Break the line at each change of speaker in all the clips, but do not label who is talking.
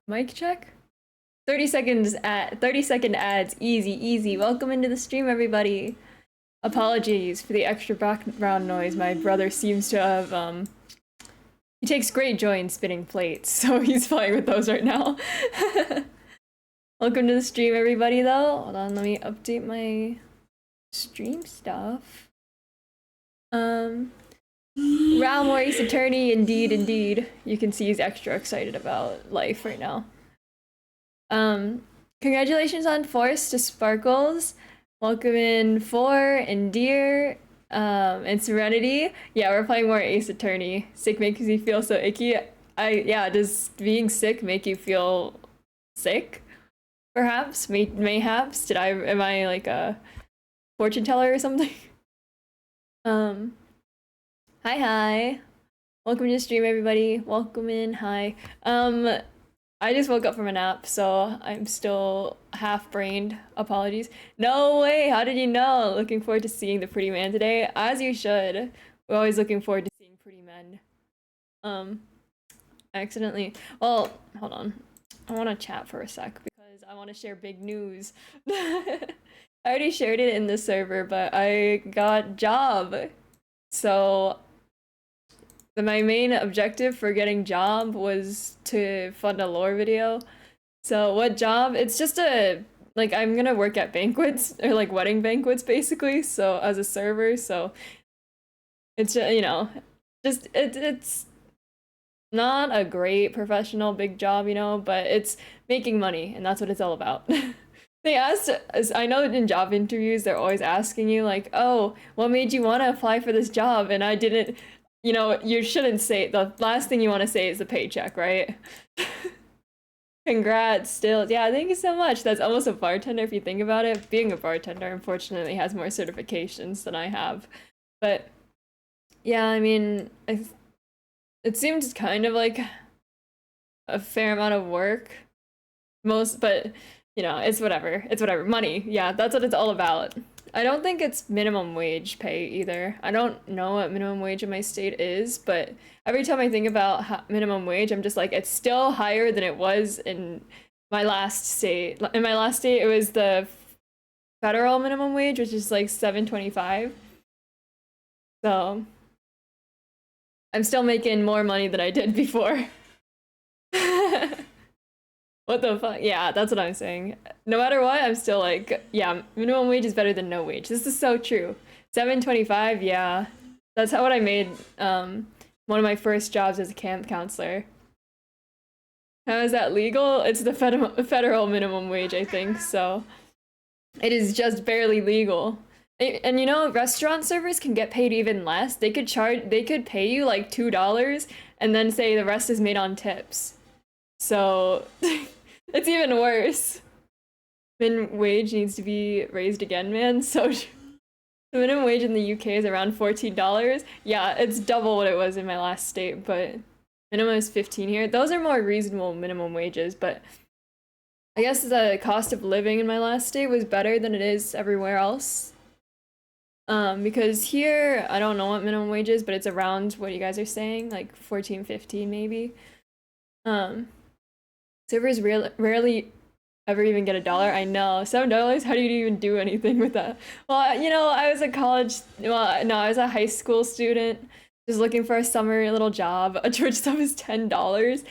Mic check? 30-second ads. Easy, easy. Welcome into the stream, everybody. Apologies for the extra background noise. My brother seems to have, he takes great joy in spinning plates, so he's playing with those right now. Welcome to the stream, everybody, though. Hold on, let me update my stream stuff. Realm Ace Attorney, indeed, indeed. You can see he's extra excited about life right now. Congratulations on Force to Sparkles. Welcome in Four and Deer, and Serenity. Yeah, we're playing more Ace Attorney. Sick makes me feel so icky. Yeah, does being sick make you feel sick? Perhaps, mayhaps. Am I like a fortune teller or something? Hi. Welcome to the stream, everybody. Welcome in, hi. I just woke up from a nap, so I'm still half-brained. Apologies. No way, how did you know? Looking forward to seeing the pretty man today, as you should. We're always looking forward to seeing pretty men. Accidentally. Well, hold on. I want to chat for a sec because I want to share big news. I already shared it in the server, but I got job. So my main objective for getting job was to fund a lore video. So what job? It's just I'm gonna work at banquets, or like wedding banquets basically, so as a server, so it's just, you know, just it's not a great professional big job, you know, but it's making money, and that's what it's all about. They asked, I know in job interviews, they're always asking you like, oh, what made you want to apply for this job? And I didn't, you know, you shouldn't say, the last thing you want to say is the paycheck, right? Congrats, still. Yeah, thank you so much. That's almost a bartender if you think about it. Being a bartender, unfortunately, has more certifications than I have. But yeah, I mean, it seems kind of like a fair amount of work. But you know, it's whatever. It's whatever. Money. Yeah, that's what it's all about. I don't think it's minimum wage pay either. I don't know what minimum wage in my state is, but every time I think about minimum wage, I'm just like, it's still higher than it was in my last state. In my last state, it was the federal minimum wage, which is like $7.25. So I'm still making more money than I did before. What the fuck? Yeah, that's what I'm saying. No matter what, I'm still like, yeah, minimum wage is better than no wage. This is so true. $7.25, yeah. That's what I made one of my first jobs as a camp counselor. How is that legal? It's the federal minimum wage, I think, so it is just barely legal. And you know, restaurant servers can get paid even less. They could pay you like $2 and then say the rest is made on tips. So it's even worse. Minimum wage needs to be raised again, man. So the minimum wage in the UK is around $14. Yeah, it's double what it was in my last state, but minimum is 15 here. Those are more reasonable minimum wages, but I guess the cost of living in my last state was better than it is everywhere else. Because here, I don't know what minimum wage is, but it's around what you guys are saying, like 14, 15 maybe. Servers rarely ever even get $1. I know. $7? How do you even do anything with that? Well, you know, I was I was a high school student just looking for a summer little job. A Twitch sub is $10.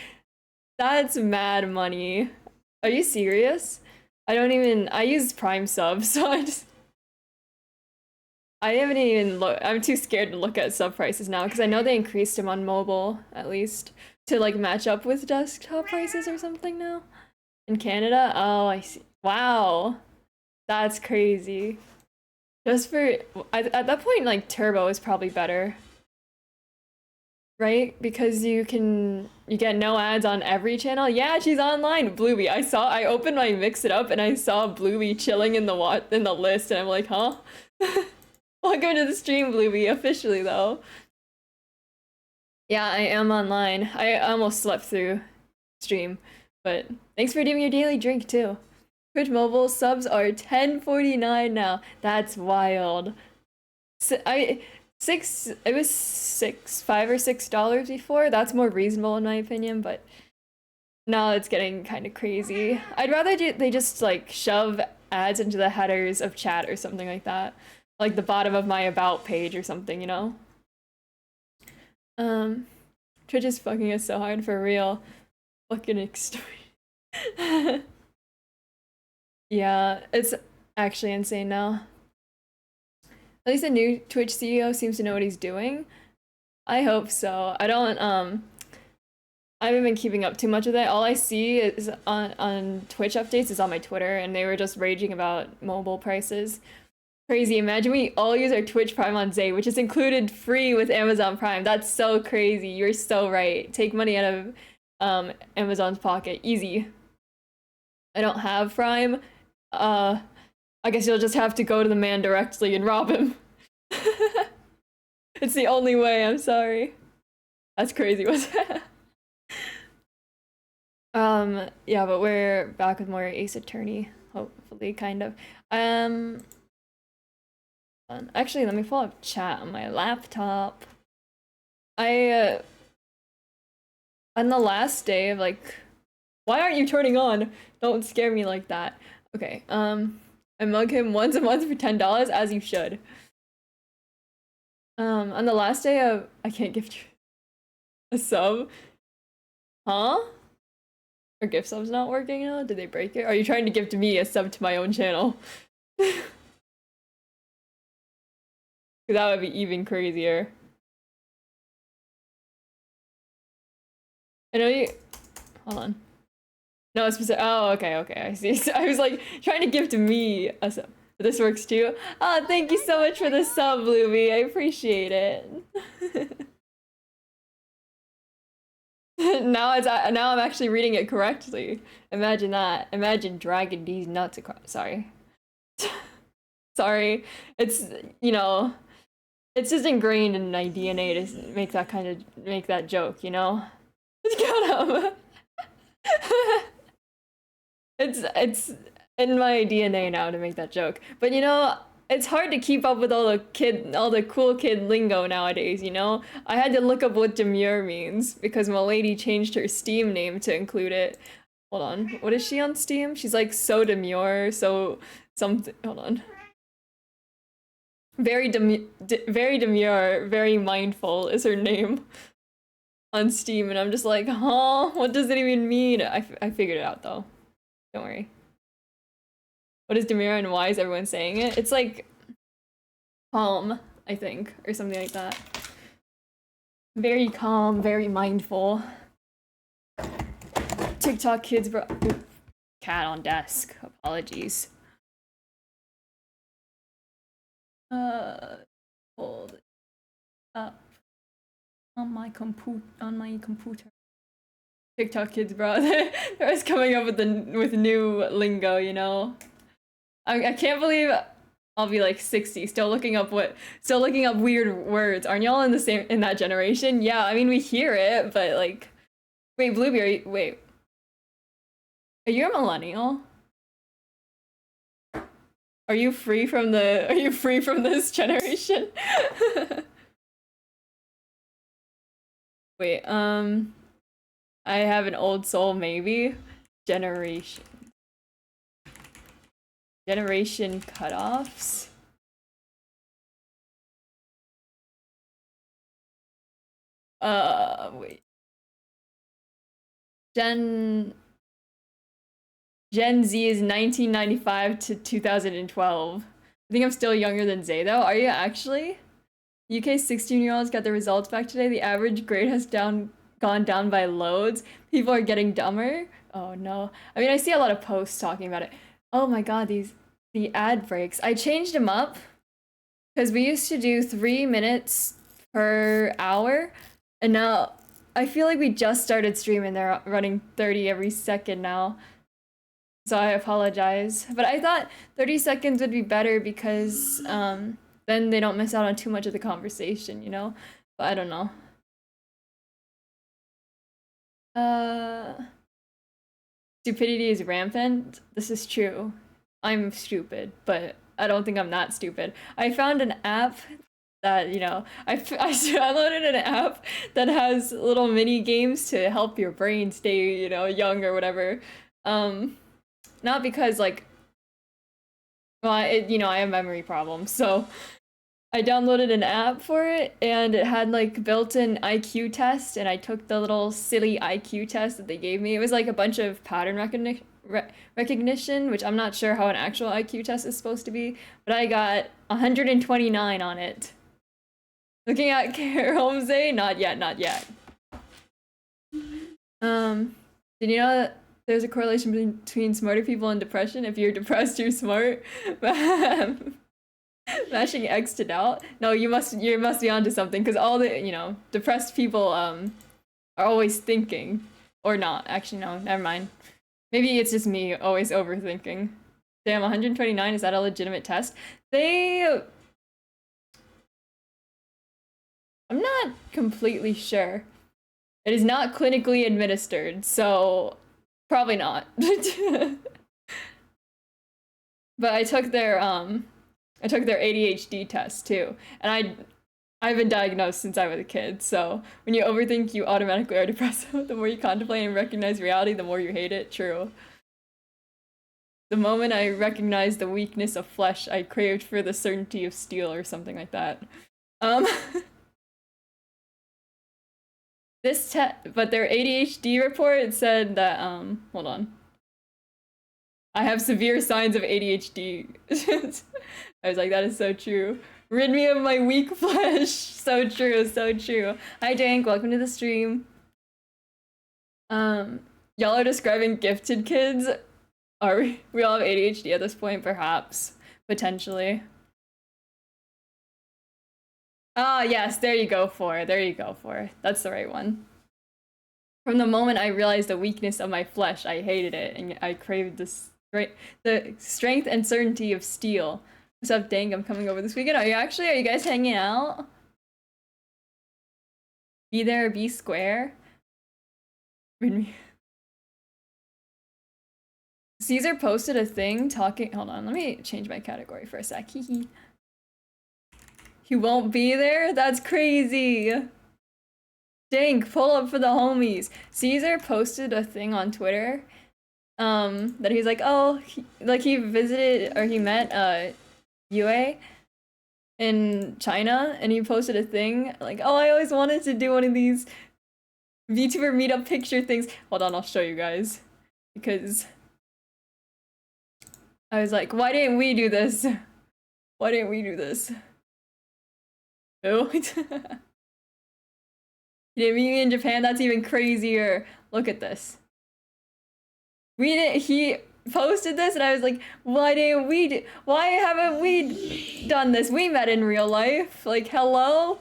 That's mad money. Are you serious? I use Prime sub, so I haven't even I'm too scared to look at sub prices now because I know they increased them on mobile, at least, to like match up with desktop prices or something now. In Canada? Oh, I see. Wow. That's crazy. Just for, at that point, like, Turbo is probably better. Right? Because you get no ads on every channel. Yeah, she's online, Bluey. I opened my Mix It Up and I saw Bluey chilling in the list and I'm like, huh? Welcome to the stream, Bluey, officially though. Yeah, I am online. I almost slept through stream, but thanks for doing your daily drink too. Twitch mobile subs are $10.49 now. That's wild. So, it was $5 or $6 before. That's more reasonable in my opinion, but Now it's getting kind of crazy. I'd rather they just like shove ads into the headers of chat or something like that. Like the bottom of my about page or something, you know? Twitch is fucking us so hard for real. Fucking extortion. Yeah, it's actually insane now. At least the new Twitch CEO seems to know what he's doing. I hope so. I haven't been keeping up too much with it. All I see is on Twitch updates is on my Twitter, and they were just raging about mobile prices. Crazy. Imagine we all use our Twitch Prime on Zay, which is included free with Amazon Prime. That's so crazy. You're so right. Take money out of Amazon's pocket. Easy. I don't have Prime. I guess you'll just have to go to the man directly and rob him. It's the only way, I'm sorry. That's crazy, what's that? Yeah, but we're back with more Ace Attorney, hopefully, kind of. Actually, let me pull up chat on my laptop. On the last day of, like, why aren't you turning on? Don't scare me like that. Okay, I mug him once a month for $10, as you should. On the last day of, I can't gift you a sub. Huh? Are gift subs not working now? Did they break it? Are you trying to gift me a sub to my own channel? That would be even crazier. I know you. Hold on. No, it's specific. Oh, okay, I see. So I was like trying to gift me a sub. But this works too. Oh, thank you so much for the sub, Luby. I appreciate it. now I'm actually reading it correctly. Imagine that. Imagine dragging these nuts across. Sorry. Sorry. It's, you know, it's just ingrained in my DNA to make that joke, you know? Got him. It's in my DNA now to make that joke. But you know, it's hard to keep up with all the cool kid lingo nowadays, you know? I had to look up what demure means because my lady changed her Steam name to include it. Hold on. What is she on Steam? She's like so demure, so something. Hold on. Very demure, very mindful is her name on Steam, and I'm just like, huh? What does it even mean? I figured it out though. Don't worry. What is demure and why is everyone saying it? It's like calm, I think, or something like that. Very calm, very mindful. TikTok kids, bro. Ooh, cat on desk. Apologies. Hold it up on my computer. TikTok kids, bro. They're always coming up with new lingo, you know. I can't believe I'll be like 60, still looking up weird words. Aren't y'all in that generation? Yeah, I mean we hear it, but like, wait, Blueberry, wait. Are you a millennial? Are you free from this generation? Wait, I have an old soul, maybe? Generation cutoffs? Wait. Gen Z is 1995 to 2012. I think I'm still younger than Zay though. Are you actually? UK 16-year-olds got their results back today. The average grade has gone down by loads. People are getting dumber. Oh no. I mean, I see a lot of posts talking about it. Oh my god, the ad breaks. I changed them up because we used to do 3 minutes per hour, and now I feel like we just started streaming. They're running 30 every second now. So I apologize. But I thought 30 seconds would be better because then they don't miss out on too much of the conversation, you know? But I don't know. Stupidity is rampant. This is true. I'm stupid, but I don't think I'm that stupid. I found an app that, you know, I downloaded an app that has little mini games to help your brain stay, you know, young or whatever. Not because like, well, you know, I have memory problems, so I downloaded an app for it, and it had like built-in IQ test, and I took the little silly IQ test that they gave me. It was like a bunch of pattern recognition, which I'm not sure how an actual IQ test is supposed to be, but I got 129 on it. Looking at Holmesay, not yet, not yet. Did you know that there's a correlation between smarter people and depression? If you're depressed, you're smart. Mashing X to doubt. No, you must be onto something, because all the, you know, depressed people are always thinking. Or not. Actually, no, never mind. Maybe it's just me always overthinking. Damn, 129, is that a legitimate test? I'm not completely sure. It is not clinically administered, so probably not. But I took their ADHD test too, and I've been diagnosed since I was a kid, so when you overthink, you automatically are depressed. The more you contemplate and recognize reality, the more you hate it. True. The moment I recognized the weakness of flesh, I craved for the certainty of steel, or something like that. But their ADHD report said that, hold on. I have severe signs of ADHD. I was like, that is so true. Rid me of my weak flesh. So true, so true. Hi Dank, welcome to the stream. Y'all are describing gifted kids. Are we all have ADHD at this point? Perhaps. Potentially. Ah, yes, there you go for. That's the right one. From the moment I realized the weakness of my flesh, I hated it, and I craved the strength and certainty of steel. What's up, Dang? I'm coming over this weekend. Are you guys hanging out? Be there or be square? Read me. Caesar posted a thing talking. Hold on, let me change my category for a sec. He won't be there? That's crazy. Dang, pull up for the homies. Caesar posted a thing on Twitter that he's like, oh, he visited, or he met Yue in China, and he posted a thing like, oh, I always wanted to do one of these VTuber meetup picture things. Hold on, I'll show you guys, because I was like, why didn't we do this? Why didn't we do this? Oh. He didn't meet me in Japan. That's even crazier. Look at this. He posted this, and I was like, why haven't we done this? We met in real life. Like, hello?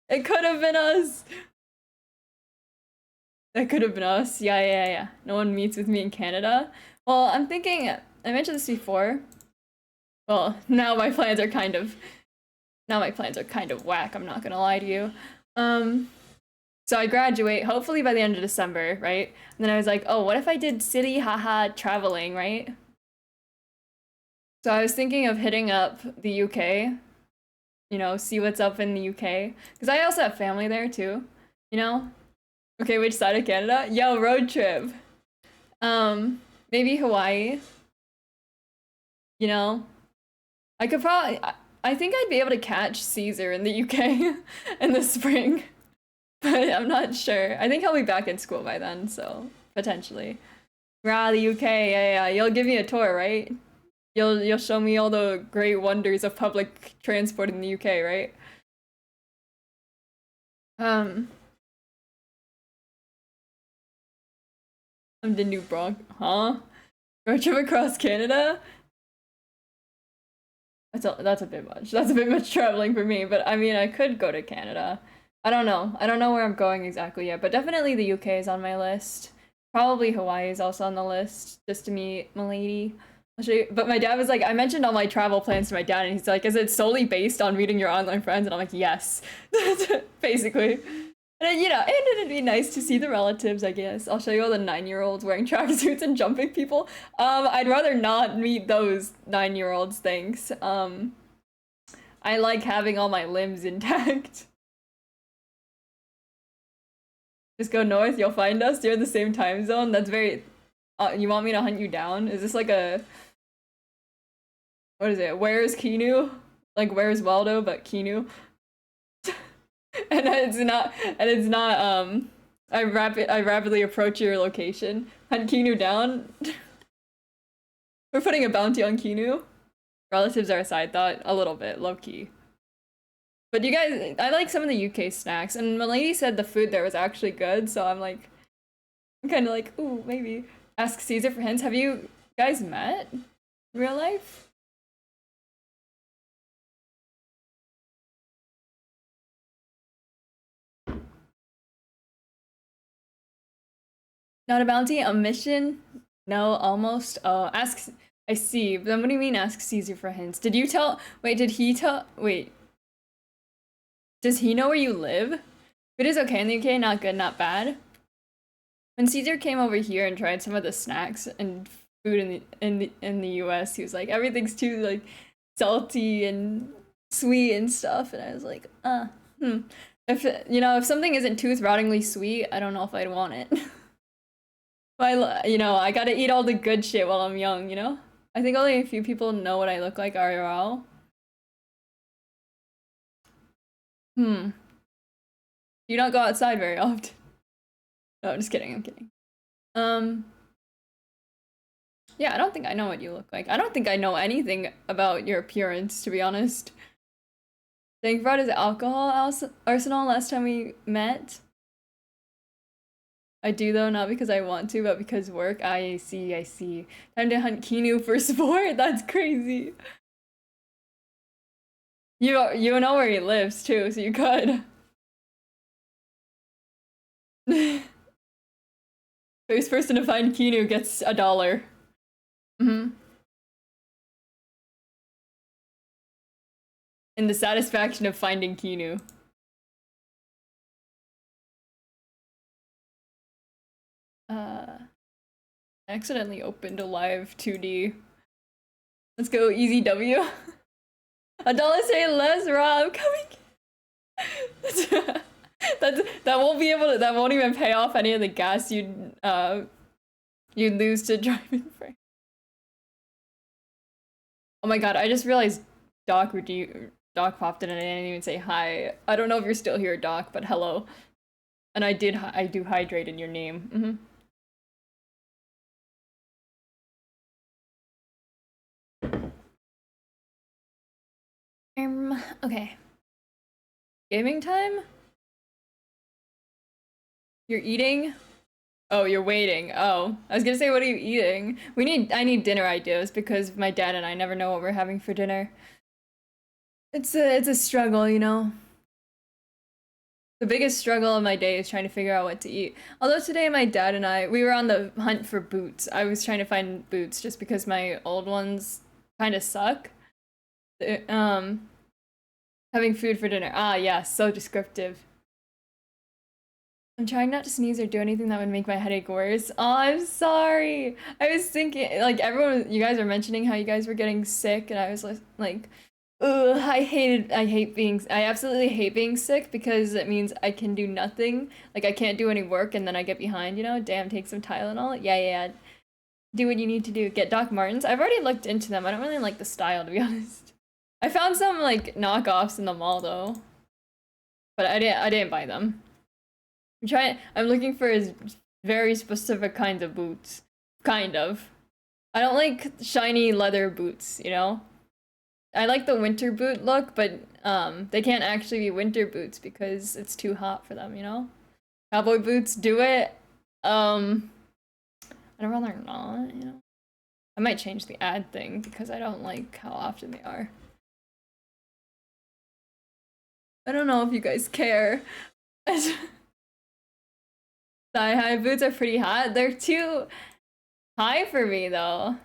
It could have been us. That could have been us. Yeah. No one meets with me in Canada. Well, I'm thinking, I mentioned this before. Well, now my plans are kind of whack, I'm not gonna lie to you. So I graduate, hopefully by the end of December, right? And then I was like, oh, what if I did city haha traveling, right? So I was thinking of hitting up the UK, you know, see what's up in the UK. Because I also have family there too, you know? Okay, which side of Canada? Yo, road trip. Maybe Hawaii. You know? I could probably, I think I'd be able to catch Caesar in the UK in the spring, but I'm not sure. I think he'll be back in school by then, so potentially. Rah, the UK, yeah. You'll give me a tour, right? You'll show me all the great wonders of public transport in the UK, right? I'm the new Bronx, huh? Road trip across Canada? That's a bit much. That's a bit much traveling for me, but I mean, I could go to Canada. I don't know. I don't know where I'm going exactly yet, but definitely the UK is on my list. Probably Hawaii is also on the list, just to meet my lady. I'll show you. But my dad was like, I mentioned all my travel plans to my dad, and he's like, is it solely based on meeting your online friends? And I'm like, yes, basically. And you know, and it'd be nice to see the relatives, I guess. I'll show you all the 9-year-olds wearing tracksuits and jumping people. I'd rather not meet those 9-year-olds, thanks. I like having all my limbs intact. Just go north, you'll find us. You're in the same time zone. That's very... you want me to hunt you down? Is this like a... What is it? Where's Kinu? Like, where's Waldo, but Kinu? And it's not, I rapidly approach your location. Hunt Kinu down. We're putting a bounty on Kinu. Relatives are a side thought. A little bit, low-key. But you guys, I like some of the UK snacks, and Milady said the food there was actually good, so I'm like, I'm kind of like, ooh, maybe. Ask Caesar for hints. Have you guys met in real life? Not a bounty, a mission? No, almost. Oh, ask. I see. But then what do you mean ask Caesar for hints? Did you tell? Wait, did he tell? Wait. Does he know where you live? It is okay in the UK, not good, not bad. When Caesar came over here and tried some of the snacks and food in the US, he was like, everything's too like salty and sweet and stuff, and I was like, If if something isn't tooth-rottingly sweet, I don't know if I'd want it. But I gotta eat all the good shit while I'm young, you know? I think only a few people know what I look like IRL. You don't go outside very often. No, I'm just kidding, I'm kidding. Yeah, I don't think I know what you look like. I don't think I know anything about your appearance, to be honest. Thank brought his alcohol arsenal last time we met. I do though, not because I want to, but because work. I see, I see. Time to hunt Kinu for sport? That's crazy. You know where he lives too, so you could. First person to find Kinu gets $1. In the satisfaction of finding Kinu. Accidentally opened a live 2D. Let's go, easy W. $1 say less, Rob, coming. That won't even pay off any of the gas you'd lose to driving frame. Oh my god, I just realized Doc popped in and I didn't even say hi. I don't know if you're still here, Doc, but hello. And I do hydrate in your name. Okay. Gaming time? You're eating? Oh, you're waiting. Oh, I was gonna say, what are you eating? I need dinner ideas because my dad and I never know what we're having for dinner. It's a struggle, you know? The biggest struggle of my day is trying to figure out what to eat. Although today my dad and we were on the hunt for boots. I was trying to find boots just because my old ones kind of suck. Having food for dinner. Ah, yeah, so descriptive. I'm trying not to sneeze or do anything that would make my headache worse. Oh, I'm sorry. I was thinking, like, you guys were mentioning how you guys were getting sick, and I was like, ugh, I absolutely hate being sick because it means I can do nothing. Like, I can't do any work, and then I get behind, you know? Damn, take some Tylenol. Yeah. Do what you need to do. Get Doc Martens. I've already looked into them. I don't really like the style, to be honest. I found some, like, knockoffs in the mall, though. But I didn't buy them. I'm looking for very specific kinds of boots. Kind of. I don't like shiny leather boots, you know? I like the winter boot look, but they can't actually be winter boots because it's too hot for them, you know? Cowboy boots do it. I'd rather not, you know? I might change the ad thing because I don't like how often they are. I don't know if you guys care. Thigh-high boots are pretty hot. They're too high for me, though.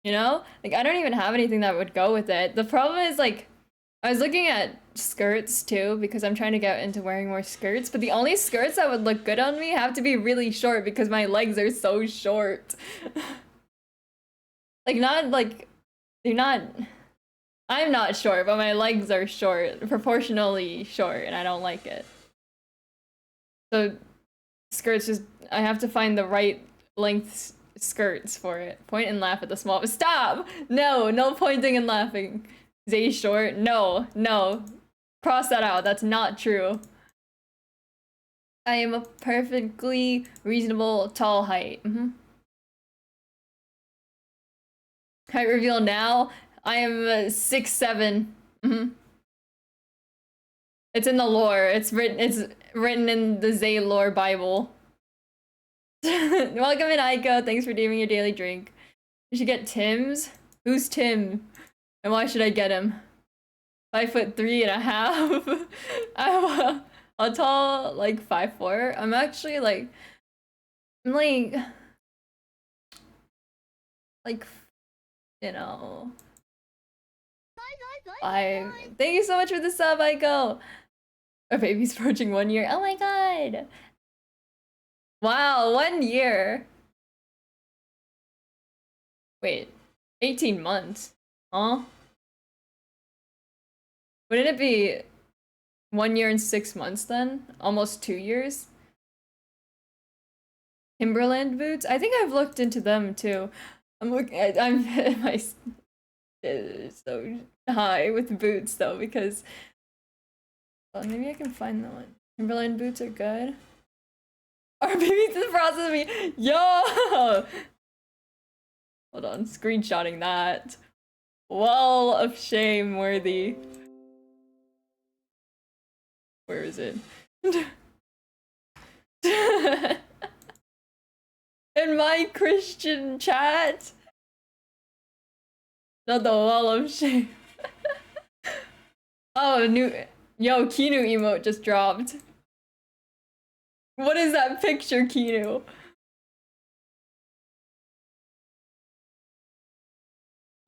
You know? Like, I don't even have anything that would go with it. The problem is, like, I was looking at skirts, too, because I'm trying to get into wearing more skirts, but the only skirts that would look good on me have to be really short because my legs are so short. Like, they're not... I'm not short, but my legs are short, proportionally short, and I don't like it. So skirts just, I have to find the right length skirts for it. Point and laugh at the small. Stop! No, no pointing and laughing. Zay short? No, no. Cross that out. That's not true. I am a perfectly reasonable tall height. Height reveal now. I am 6'7". It's in the lore. It's written in the Zay lore Bible. Welcome in, Aiko. Thanks for doing your daily drink. You should get Tim's. Who's Tim? And why should I get him? 5'3.5". I'm a tall, like 5'4". I'm actually like, I'm like, you know, thank you so much for the sub, Aiko. Our baby's approaching 1 year. Oh my god. Wow, 1 year. Wait, 18 months. Huh? Wouldn't it be 1 year and 6 months then? Almost 2 years? Timberland boots? I think I've looked into them too. I'm looking at, my is so high with boots though, because well, maybe I can find the one. Timberland boots are good. Our baby's in the process of me. Yo! Hold on, screenshotting that. Wall of shame worthy. Where is it? In my Christian chat. Not the wall of shame. Oh, yo, Kinu emote just dropped. What is that picture, Kinu?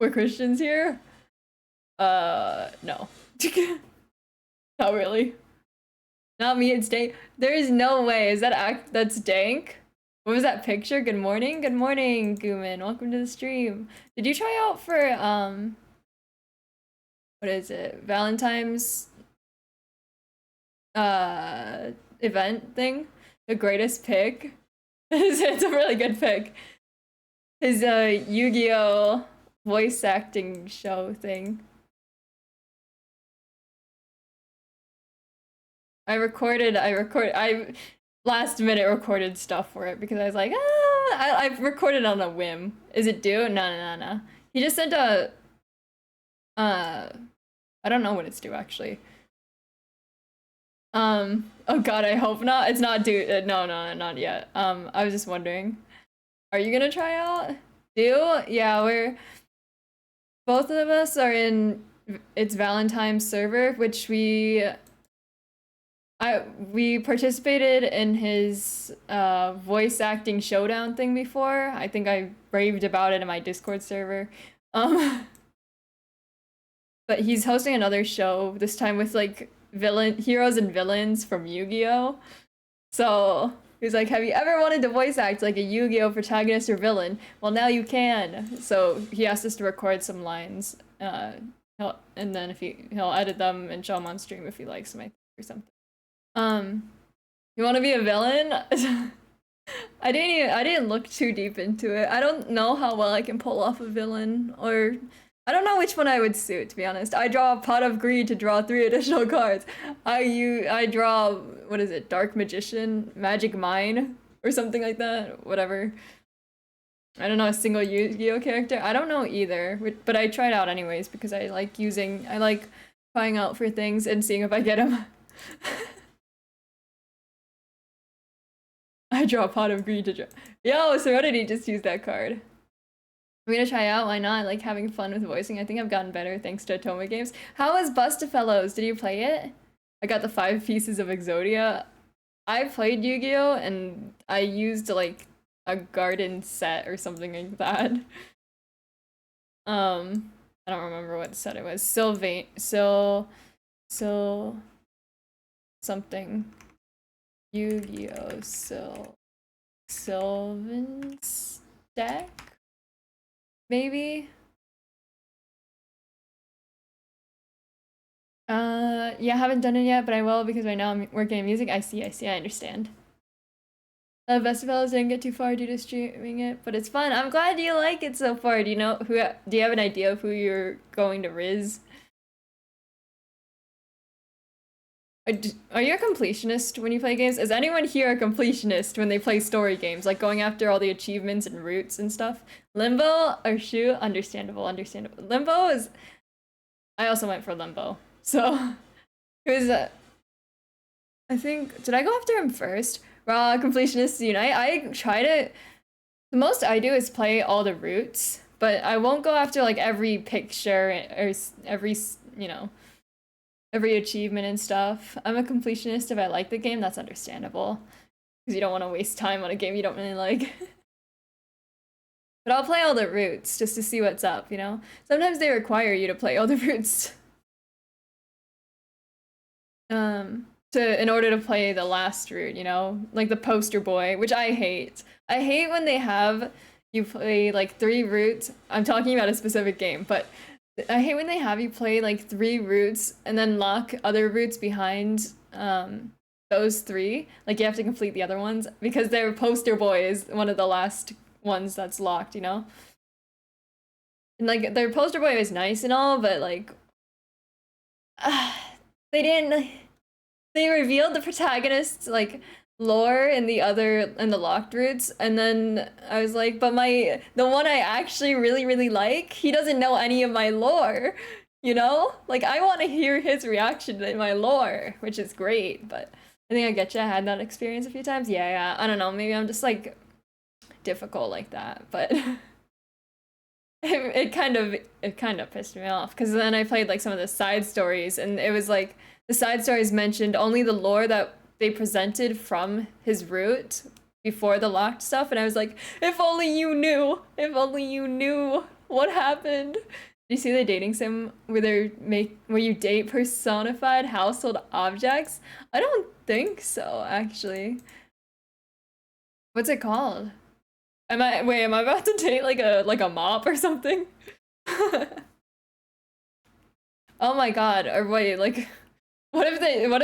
We're Christians here? No. Not really. Not me, it's dank. There is no way. Is that that's dank? What was that picture? Good morning? Good morning, Gooman. Welcome to the stream. Did you try out for, what is it? Valentine's, event thing? The greatest pick? It's a really good pick. His, Yu-Gi-Oh! Voice acting show thing. I last minute recorded stuff for it because I was like, I recorded on a whim. Is it due? No. He just sent a, I don't know when it's due actually. Oh god, I hope not. It's not due. No, not yet. I was just wondering. Are you gonna try out? Due? Yeah, both of us are in its Valentine's server, which we participated in his voice acting showdown thing before. I think I raved about it in my Discord server. But he's hosting another show this time with like heroes and villains from Yu-Gi-Oh! So he's like, have you ever wanted to voice act like a Yu-Gi-Oh! Protagonist or villain? Well, now you can. So he asked us to record some lines. And then he'll edit them and show them on stream if he likes them, or something. You want to be a villain? I didn't look too deep into it. I don't know how well I can pull off a villain, or I don't know which one I would suit, to be honest. I draw a Pot of Greed to draw 3 additional cards. I draw, what is it, Dark Magician, Magic Mine, or something like that, whatever. I don't know a single Yu-Gi-Oh character. I don't know either, but I tried out anyways because I like trying out for things and seeing if I get them. I draw a Pot of Greed to draw. Yo, Serenity just used that card. I'm gonna try out, why not? I like having fun with voicing. I think I've gotten better thanks to Atoma games. How was Bustafellows? Did you play it? I got the 5 pieces of Exodia. I played Yu-Gi-Oh! And I used like a garden set or something like that. I don't remember what set it was. Something. Yu-Gi-Oh! Sylvan's deck? Maybe? Yeah, I haven't done it yet, but I will because right now I'm working in music. I see, I understand. Festivals didn't get too far due to streaming it, but it's fun. I'm glad you like it so far. Do you know who? Do you have an idea of who you're going to Riz? Are you a completionist when you play games? Is anyone here a completionist when they play story games, like going after all the achievements and routes and stuff? Limbo or Shu? Understandable, understandable. Limbo is. I also went for Limbo, so it was. I think did I go after him first? Raw Completionists Unite. I try to. The most I do is play all the routes, but I won't go after like every picture or every every achievement and stuff. I'm a completionist if I like the game. That's understandable because you don't want to waste time on a game you don't really like. But I'll play all the routes just to see what's up. Sometimes they require you to play all the routes. In order to play the last route, like the poster boy, which I hate. I hate when they have you play like 3 routes. I'm talking about a specific game, but I hate when they have you play like 3 routes and then lock other routes behind those 3. Like you have to complete the other ones because their poster boy is one of the last ones that's locked, And like their poster boy is nice and all, but like they didn't. They revealed the protagonist's like lore in the locked routes, and then I was like, but the one I actually really like, he doesn't know any of my lore, Like I want to hear his reaction to my lore, which is great, but I think I get you. I had that experience a few times. Yeah, I don't know, maybe I'm just like difficult like that, but it kind of pissed me off because then I played like some of the side stories and it was like the side stories mentioned only the lore that they presented from his route before the locked stuff, and I was like, if only you knew what happened. Do you see the dating sim where you date personified household objects? I don't think so, actually. What's it called? Am I about to date like a mop or something? Oh my god, or wait, like what if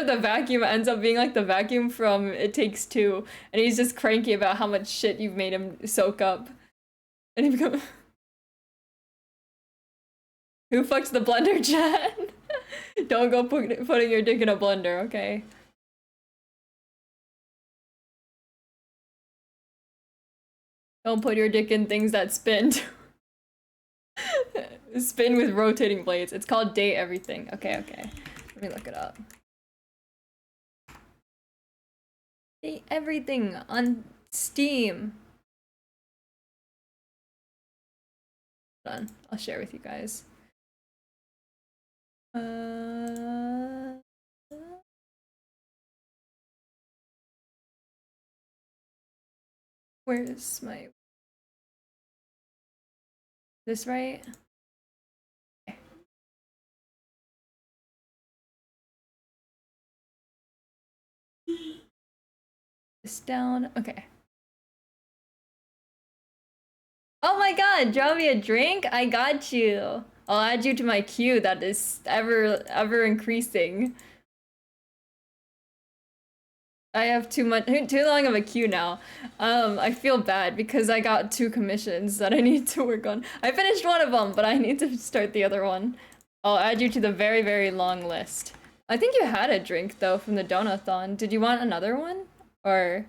the vacuum ends up being like the vacuum from It Takes Two and he's just cranky about how much shit you've made him soak up? And he becomes Who fucks the blender, Jen? Don't go putting your dick in a blender, okay? Don't put your dick in things that spin. Spin with rotating blades. It's called Date Everything. Okay. Let me look it up. Date Everything on Steam. Hold on. I'll share with you guys. Where's my... This right? Okay. This down. Okay. Oh my god, draw me a drink? I got you. I'll add you to my queue that is ever increasing. I have too long of a queue now. I feel bad because I got 2 commissions that I need to work on. I finished one of them, but I need to start the other one. I'll add you to the very long list. I think you had a drink though from the Donathon. Did you want another one? Or,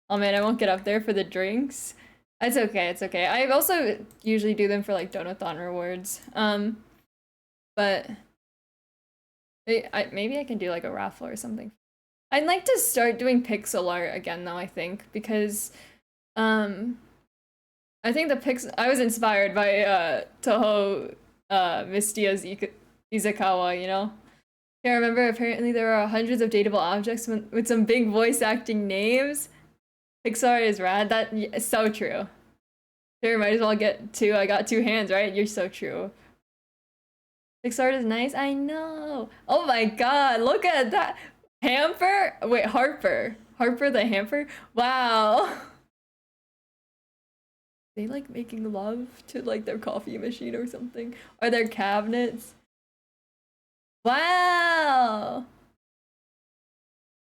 oh man, I won't get up there for the drinks. It's okay. I also usually do them for like Donathon rewards. But maybe I can do like a raffle or something. I'd like to start doing pixel art again though, I think, because I think I was inspired by Toho Mistia's Izakawa, Yeah, I remember apparently there are hundreds of dateable objects with some big voice acting names. Pixar is rad. That is so true. Sure, might as well get 2. I got 2 hands, right? You're so true. Pixar is nice. I know. Oh my god, look at that. Hamper? Wait, Harper. Harper the hamper? Wow. They like making love to like their coffee machine or something? Are there cabinets? Wow!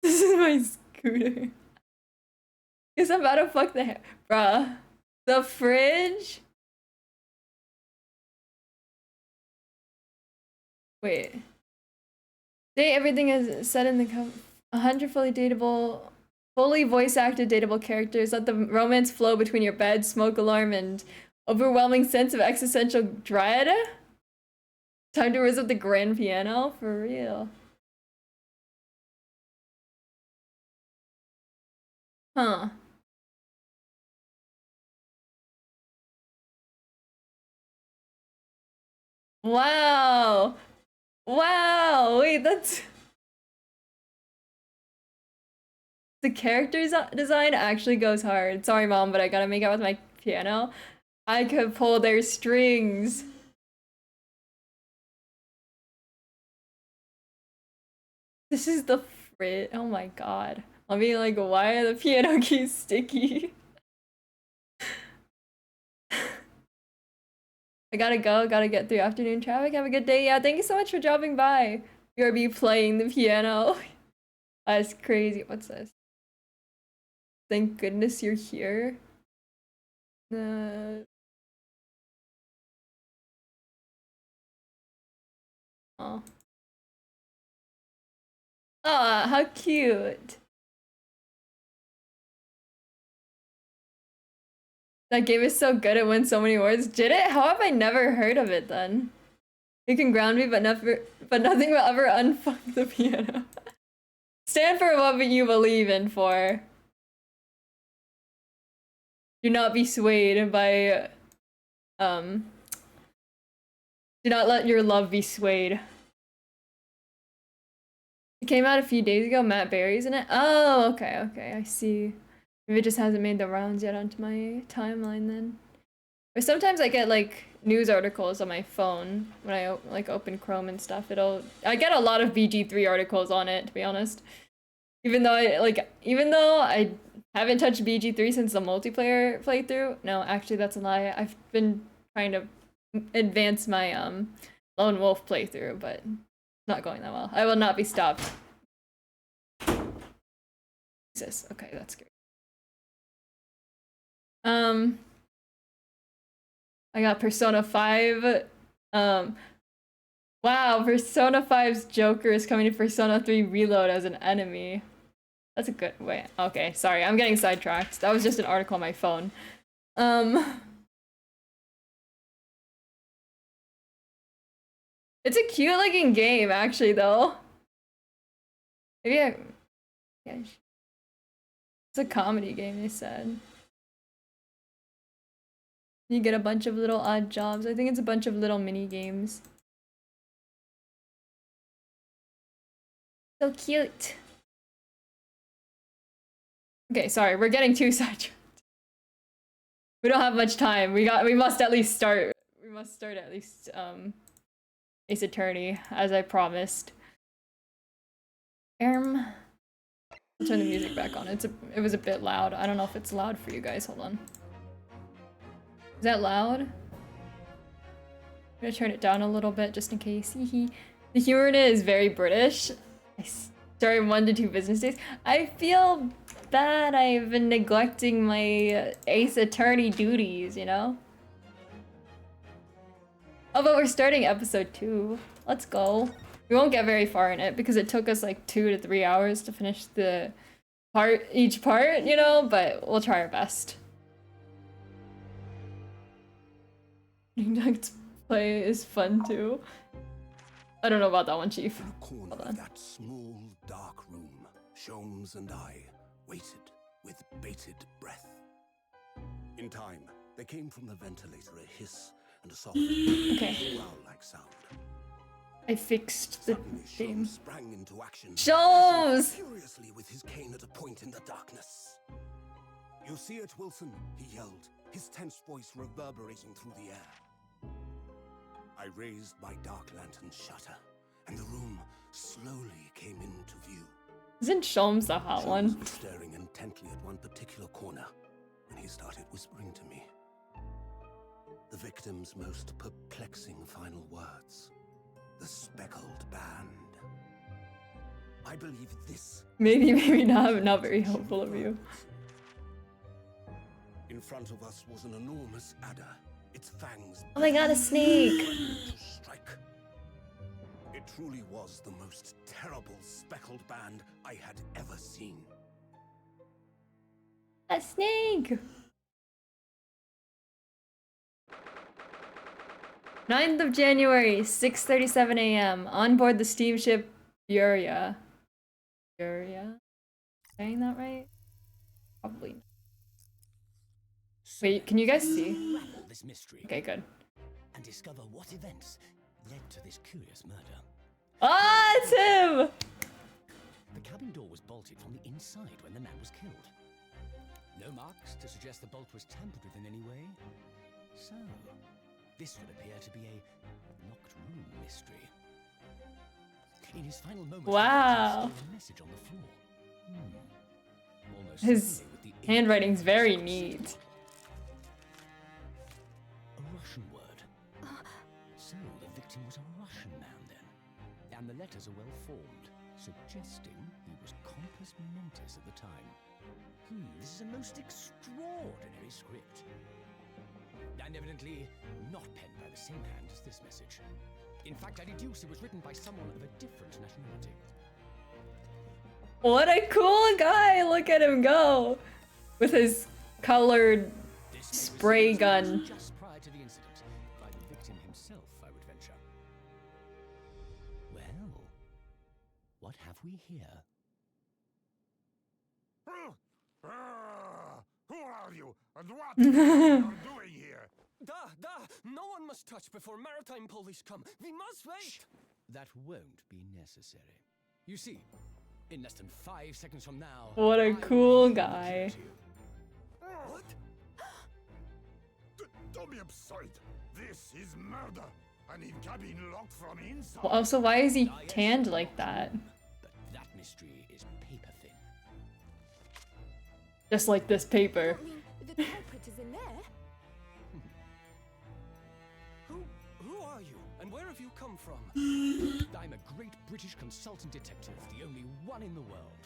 This is my scooter. Guess I'm about to fuck the hair. Bruh. The fridge? Wait. Say everything is set in the 100 fully dateable, fully voice acted dateable characters. Let the romance flow between your bed, smoke alarm, and overwhelming sense of existential dread. Time to visit the grand piano? For real. Huh. Wow. Wow. Wait, that's... The character design actually goes hard. Sorry, Mom, but I gotta make out with my piano. I could pull their strings. This is the frit. Oh my god. I'll be like, why are the piano keys sticky? I gotta go. Gotta get through afternoon traffic. Have a good day. Yeah, thank you so much for dropping by. BRB playing the piano. That's crazy. What's this? Thank goodness you're here. Oh. Oh, how cute. That game is so good, it wins so many awards. Did it? How have I never heard of it then? You can ground me, but nothing will ever unfuck the piano. Stand for what you believe in for. Do not be swayed by, do not let your love be swayed. It came out a few days ago, Matt Berry's in it. Oh, okay, okay, I see. Maybe it just hasn't made the rounds yet onto my timeline then. Or sometimes I get like news articles on my phone when I like open Chrome and stuff. I get a lot of BG3 articles on it, to be honest. Even though I haven't touched BG3 since the multiplayer playthrough. No, actually that's a lie. I've been trying to advance my Lone Wolf playthrough, but not going that well. I will not be stopped. Jesus, okay, that's great. I got Persona 5. Wow, Persona 5's Joker is coming to Persona 3 Reload as an enemy. That's a good way. Okay, sorry, I'm getting sidetracked. That was just an article on my phone. It's a cute looking game, actually, though. Maybe yeah. It's a comedy game, they said. You get a bunch of little odd jobs. I think it's a bunch of little mini games. So cute. Okay, sorry, we're getting too sidetracked. We don't have much time. We must at least start. We must start at least Ace Attorney, as I promised. I'll turn the music back on. It was a bit loud. I don't know if it's loud for you guys. Hold on. Is that loud? I'm gonna turn it down a little bit just in case. The humor in it is very British. I started 1 to 2 business days. I feel bad I've been neglecting my Ace Attorney duties, you know? Oh, but we're starting episode 2. Let's go. We won't get very far in it because it took us like 2 to 3 hours to finish each part, you know, but we'll try our best. Nuggets play is fun too. I don't know about that one, Chief.
In a corner of that small, dark room, Sholmes and I waited with bated breath. In time, there came from the ventilator a hiss and a soft, growl-like sound.
I fixed the game.
Sprang into action.
Sholmes!
Furiously with his cane at a point in the darkness. You see it, Wilson? He yelled, his tense voice reverberating through the air. I raised my dark lantern shutter, and the room slowly came into view.
Isn't Sholmes the hot one?
Sholmes was staring intently at one particular corner when he started whispering to me. The victim's most perplexing final words. the speckled band. I believe this.
Maybe not very helpful of you.
In front of us was an enormous adder, its fangs.
Oh my god, a snake!
To strike. It truly was the most terrible speckled band I had ever seen.
A snake! 9th of January, 6:37 a.m. On board the steamship Furia. Furia? Saying that right? Probably not. Wait, can you guys see?
This mystery
Okay, good.
and discover what events led to this curious murder.
Ah, it's him!
The cabin door was bolted from the inside when the man was killed. No marks to suggest the bolt was tampered with in any way. So, this would appear to be a locked room mystery. In his final moments,
Wow.
there was a message on the floor. Almost
His
certainly with the
handwriting's very neat.
A Russian word. So the victim was a Russian man then. And the letters are well formed, suggesting he was compos mentis at the time. This is a most extraordinary script. And evidently not penned by the same hand as this message. In fact, I deduce it was written by someone of a different nationality.
What a cool guy! Look at him go! With his colored
This
spray
was
gun.
just prior to the incident, by the victim himself, I would venture. Well, what have we here?
Who are you, and what are you doing here?
No one must touch before maritime police come. We must wait.
That won't be necessary. You see, in less than 5 seconds from now...
What a
I
cool
will
guy.
shoot you.
What? Don't be absurd. This is murder. An in-cabin locked from inside.
Well, also, why is he tanned like that?
But that mystery is paper thin.
Just like this paper.
I mean, the culprit is in there.
Who are you, and where have you come from?
I'm a great British consultant detective, the only one in the world.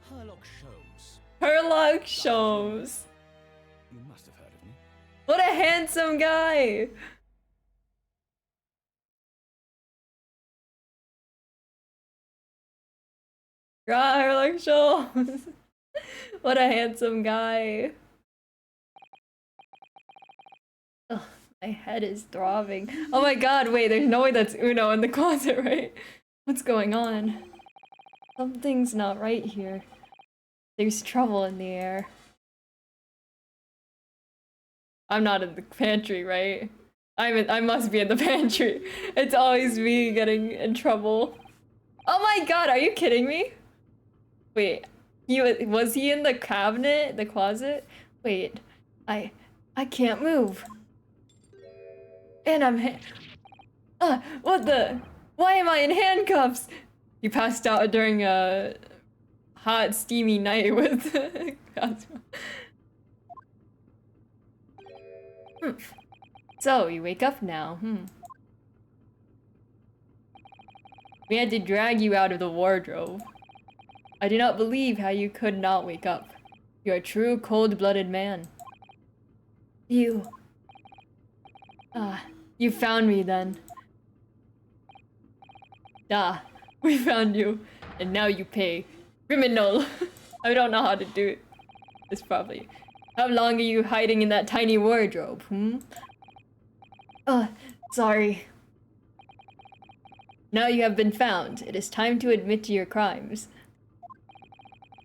Sherlock Holmes.
Sherlock Holmes.
You must have heard of me.
What a handsome guy! God, Sherlock Holmes. What a handsome guy. Ugh, my head is throbbing. Oh my god, wait, there's no way that's Uno in the closet, right? What's going on? Something's not right here. There's trouble in the air. I'm not in the pantry, right? I must be in the pantry. It's always me getting in trouble. Oh my god, are you kidding me? Wait, was he in the cabinet, the closet? Wait, I can't move. And what the? Why am I in handcuffs? You passed out during a hot, steamy night with Cosmo. So, you wake up now, We had to drag you out of the wardrobe. I do not believe how you could not wake up. You're a true cold-blooded man. You found me then. We found you, and now you pay. Criminal. I don't know how to do this properly. How long are you hiding in that tiny wardrobe, sorry. Now you have been found. It is time to admit to your crimes.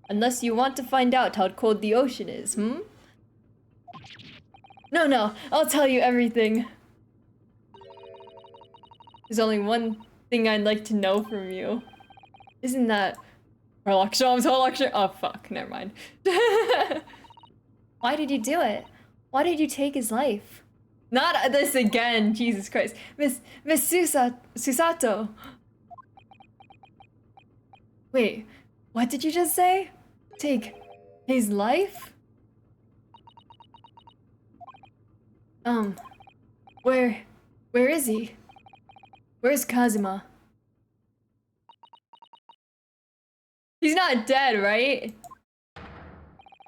Unless you want to find out how cold the ocean is, No, I'll tell you everything. There's only one thing I'd like to know from you. Isn't that... Sherlock Holmes, oh fuck, never mind. Why did you do it? Why did you take his life? Not this again, Jesus Christ. Miss Susato. Wait, what did you just say? Take his life? Where is he? Where's Kazuma? He's not dead, right?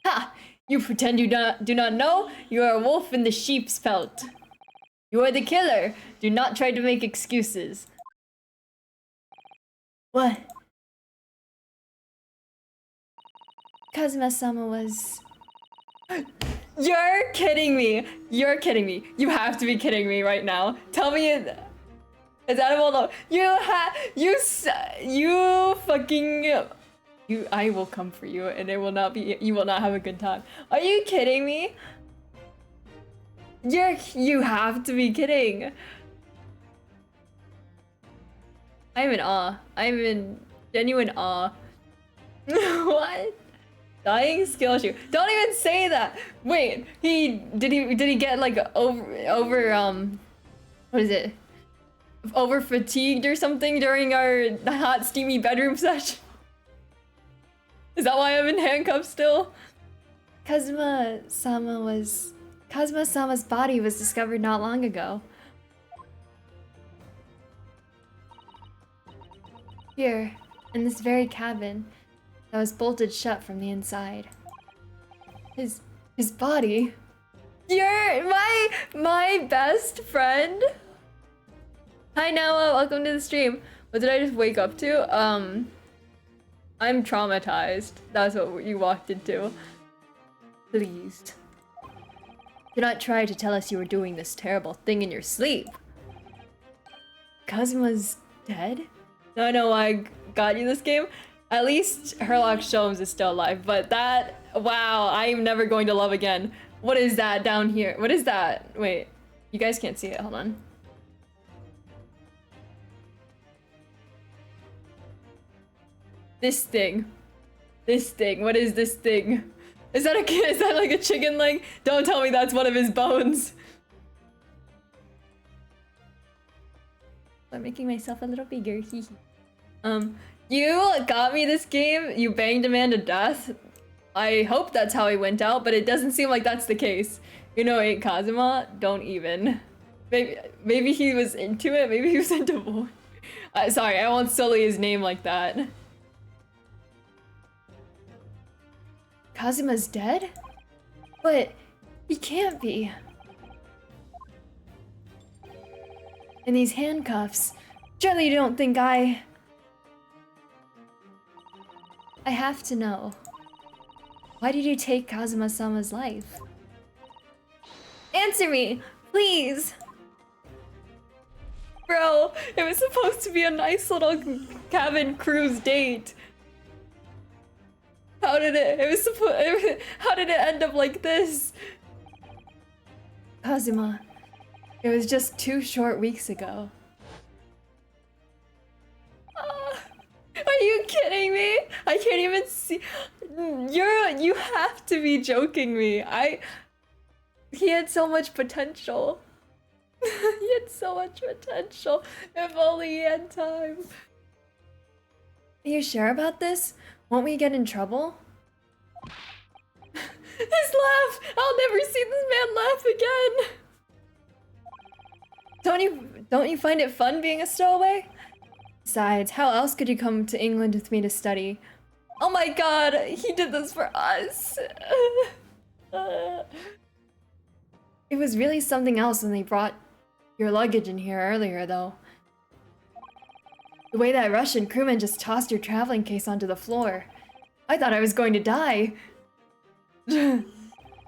Ha! You pretend you do not know? You are a wolf in the sheep's pelt. You are the killer. Do not try to make excuses. What? Kazuma-sama was... You're kidding me. You're kidding me. You have to be kidding me right now. Tell me it's animal. No. I will come for you and it will not be, you will not have a good time. Are you kidding me? You have to be kidding. I'm in awe. I'm in genuine awe. What? Dying skill issue. Don't even say that. Wait, did he get like over what is it? Over fatigued or something during our hot steamy bedroom session? Is that why I'm in handcuffs still? Kazuma-sama's body was discovered not long ago. Here, in this very cabin that was bolted shut from the inside. His body. You're my best friend. Hi Noah, welcome to the stream. What did I just wake up to? I'm traumatized. That's what you walked into. Please. Do not try to tell us you were doing this terrible thing in your sleep. Kazuma's dead? No, no, I got you this game. At least Herlock Sholmes is still alive, but that... Wow, I am never going to love again. What is that down here? What is that? Wait, you guys can't see it. Hold on. This thing. This thing. What is this thing? Is that like a chicken leg? Don't tell me that's one of his bones. I'm making myself a little bigger. You got me this game. You banged a man to death. I hope that's how he went out, but it doesn't seem like that's the case. You know, ain't Kazuma? Don't even. Maybe he was into it. Maybe he was into boy. Sorry, I won't sully his name like that. Kazuma's dead? But he can't be. In these handcuffs. Surely you don't think I have to know. Why did you take Kazuma-sama's life? Answer me, please! Bro, it was supposed to be a nice little cabin cruise date. How did it end up like this? Kazuma, it was just 2 short weeks ago. Are you kidding me? I can't even see. You have to be joking me. He had so much potential. He had so much potential. If only he had time. Are you sure about this? Won't we get in trouble? His laugh! I'll never see this man laugh again! Don't you find it fun being a stowaway? Besides, how else could you come to England with me to study? Oh my god, he did this for us! It was really something else when they brought your luggage in here earlier, though. The way that Russian crewman just tossed your traveling case onto the floor. I thought I was going to die.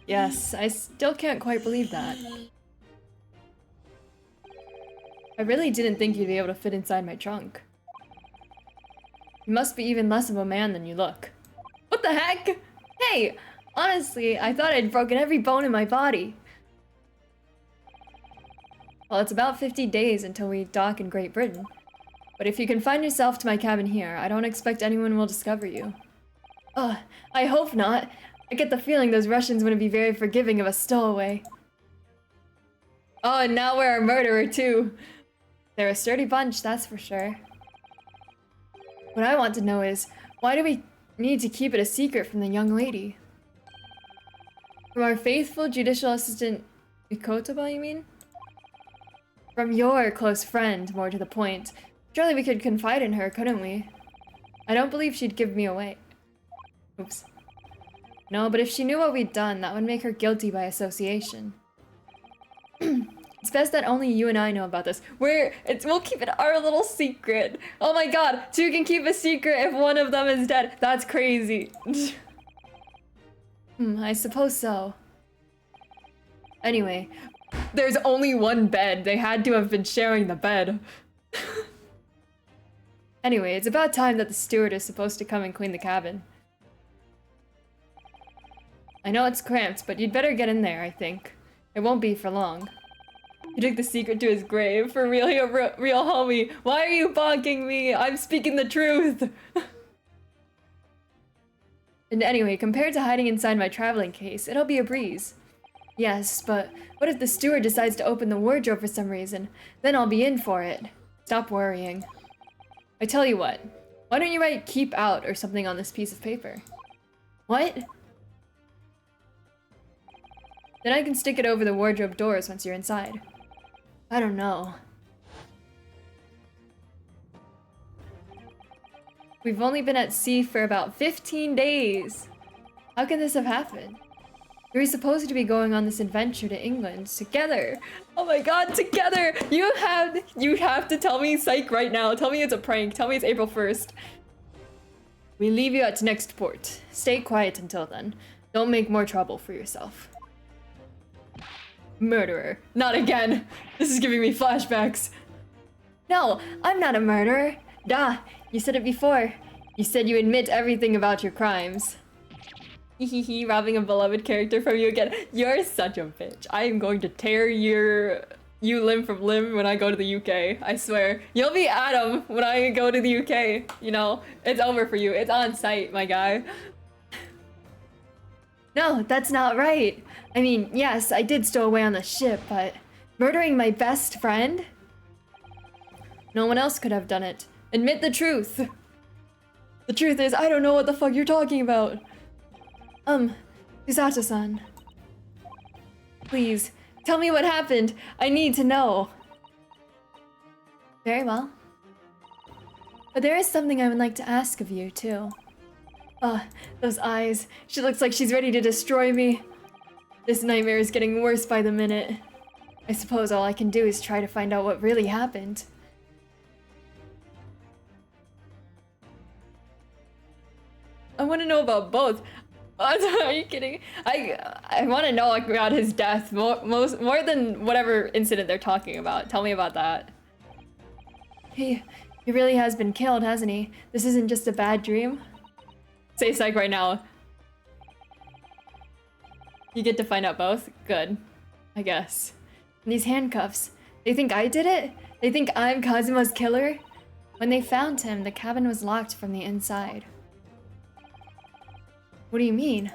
Yes, I still can't quite believe that. I really didn't think you'd be able to fit inside my trunk. You must be even less of a man than you look. What the heck? Hey, honestly, I thought I'd broken every bone in my body. Well, it's about 50 days until we dock in Great Britain. But if you confine yourself to my cabin here, I don't expect anyone will discover you. Ugh, I hope not. I get the feeling those Russians wouldn't be very forgiving of a stowaway. Oh, and now we're a murderer too. They're a sturdy bunch, that's for sure. What I want to know is, why do we need to keep it a secret from the young lady? From our faithful judicial assistant Mikotoba, you mean? From your close friend, more to the point. Surely we could confide in her, couldn't we? I don't believe she'd give me away. Oops. No, but if she knew what we'd done, that would make her guilty by association. It's best that only you and I know about this. We'll keep it our little secret. Oh my god, so you can keep a secret if one of them is dead. That's crazy. I suppose so. Anyway, there's only one bed. They had to have been sharing the bed. Anyway, it's about time that the steward is supposed to come and clean the cabin. I know it's cramped, but you'd better get in there, I think. It won't be for long. He took the secret to his grave. For real, you're real homie. Why are you bonking me? I'm speaking the truth. And anyway, compared to hiding inside my traveling case, it'll be a breeze. Yes, but what if the steward decides to open the wardrobe for some reason? Then I'll be in for it. Stop worrying. I tell you what. Why don't you write "keep out" or something on this piece of paper? What? Then I can stick it over the wardrobe doors once you're inside. I don't know. We've only been at sea for about 15 days. How can this have happened? We were supposed to be going on this adventure to England together. Oh my god, together! You have to tell me psych right now. Tell me it's a prank. Tell me it's April 1st. We leave you at next port. Stay quiet until then. Don't make more trouble for yourself. Murderer. Not again. This is giving me flashbacks. No, I'm not a murderer. Duh, you said it before. You said you admit everything about your crimes. Hehehe, robbing a beloved character from you again. You're such a bitch. I am going to tear you limb from limb when I go to the UK. I swear. You'll be Adam when I go to the UK. You know, it's over for you. It's on site, my guy. No, that's not right. I mean, yes, I did stow away on the ship, but murdering my best friend? No one else could have done it. Admit the truth. The truth is, I don't know what the fuck you're talking about. Hisato-san. Please, tell me what happened. I need to know. Very well. But there is something I would like to ask of you, too. Ah, those eyes. She looks like she's ready to destroy me. This nightmare is getting worse by the minute. I suppose all I can do is try to find out what really happened. I want to know about both. Are you kidding? I want to know about his death more than whatever incident they're talking about. Tell me about that. He really has been killed, hasn't he? This isn't just a bad dream. Say psych right now. You get to find out both? Good. I guess. And these handcuffs. They think I did it? They think I'm Kazuma's killer? When they found him, the cabin was locked from the inside. What do you mean?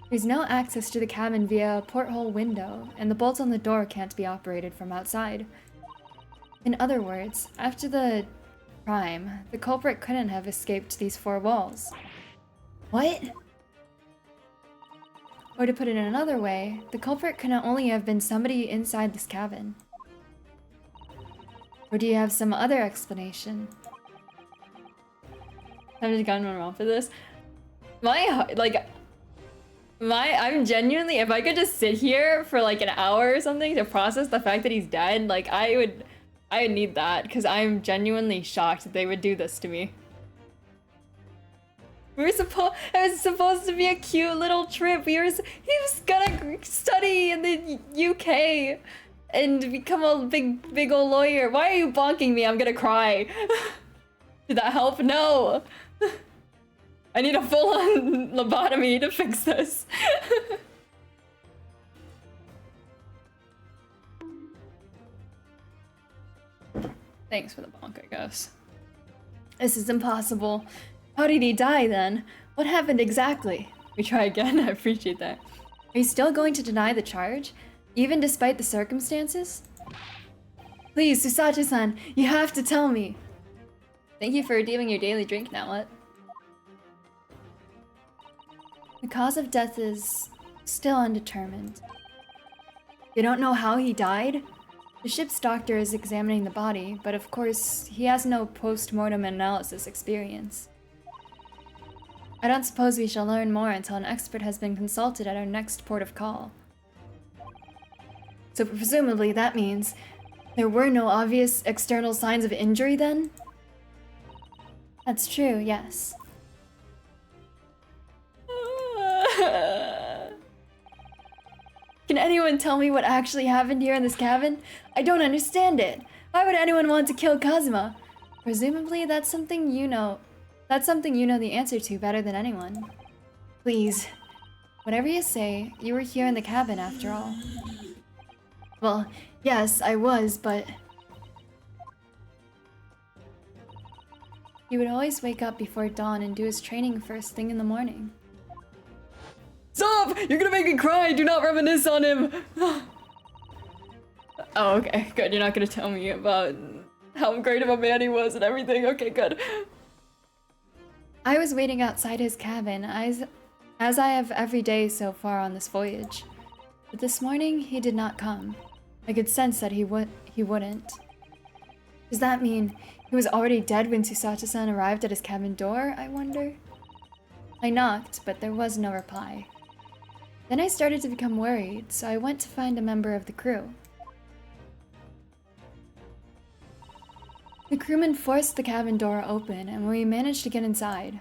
There's no access to the cabin via a porthole window, and the bolts on the door can't be operated from outside. In other words, after the crime, the culprit couldn't have escaped these four walls. What? Or to put it in another way, the culprit could only have been somebody inside this cabin. Or do you have some other explanation? I've just gotten one wrong for this. I'm genuinely, if I could just sit here for like an hour or something to process the fact that he's dead, like I would need that, because I'm genuinely shocked that they would do this to me. It was supposed to be a cute little trip. He was gonna study in the UK and become a big old lawyer. Why are you bonking me? I'm gonna cry. Did that help? No. I need a full-on lobotomy to fix this. Thanks for the bonk, I guess. This is impossible. How did he die then? What happened exactly? We try again, I appreciate that. Are you still going to deny the charge? Even despite the circumstances? Please, Susachi-san, you have to tell me. Thank you for redeeming your daily drink, now what? The cause of death is still undetermined. They don't know how he died? The ship's doctor is examining the body, but of course, he has no post-mortem analysis experience. I don't suppose we shall learn more until an expert has been consulted at our next port of call. So presumably that means there were no obvious external signs of injury then? That's true, yes. Can anyone tell me what actually happened here in this cabin? I don't understand it. Why would anyone want to kill Kazuma? Presumably that's something you know. That's something you know the answer to better than anyone. Please, whatever you say, you were here in the cabin after all. Well, yes, I was, but... He would always wake up before dawn and do his training first thing in the morning. Stop! You're gonna make me cry! Do not reminisce on him! Oh, okay, good. You're not gonna tell me about how great of a man he was and everything. Okay, good. I was waiting outside his cabin, as I have every day so far on this voyage. But this morning, he did not come. I could sense that he wouldn't. Does that mean he was already dead when Susato-san arrived at his cabin door, I wonder? I knocked, but there was no reply. Then I started to become worried, so I went to find a member of the crew. The crewman forced the cabin door open, and we managed to get inside.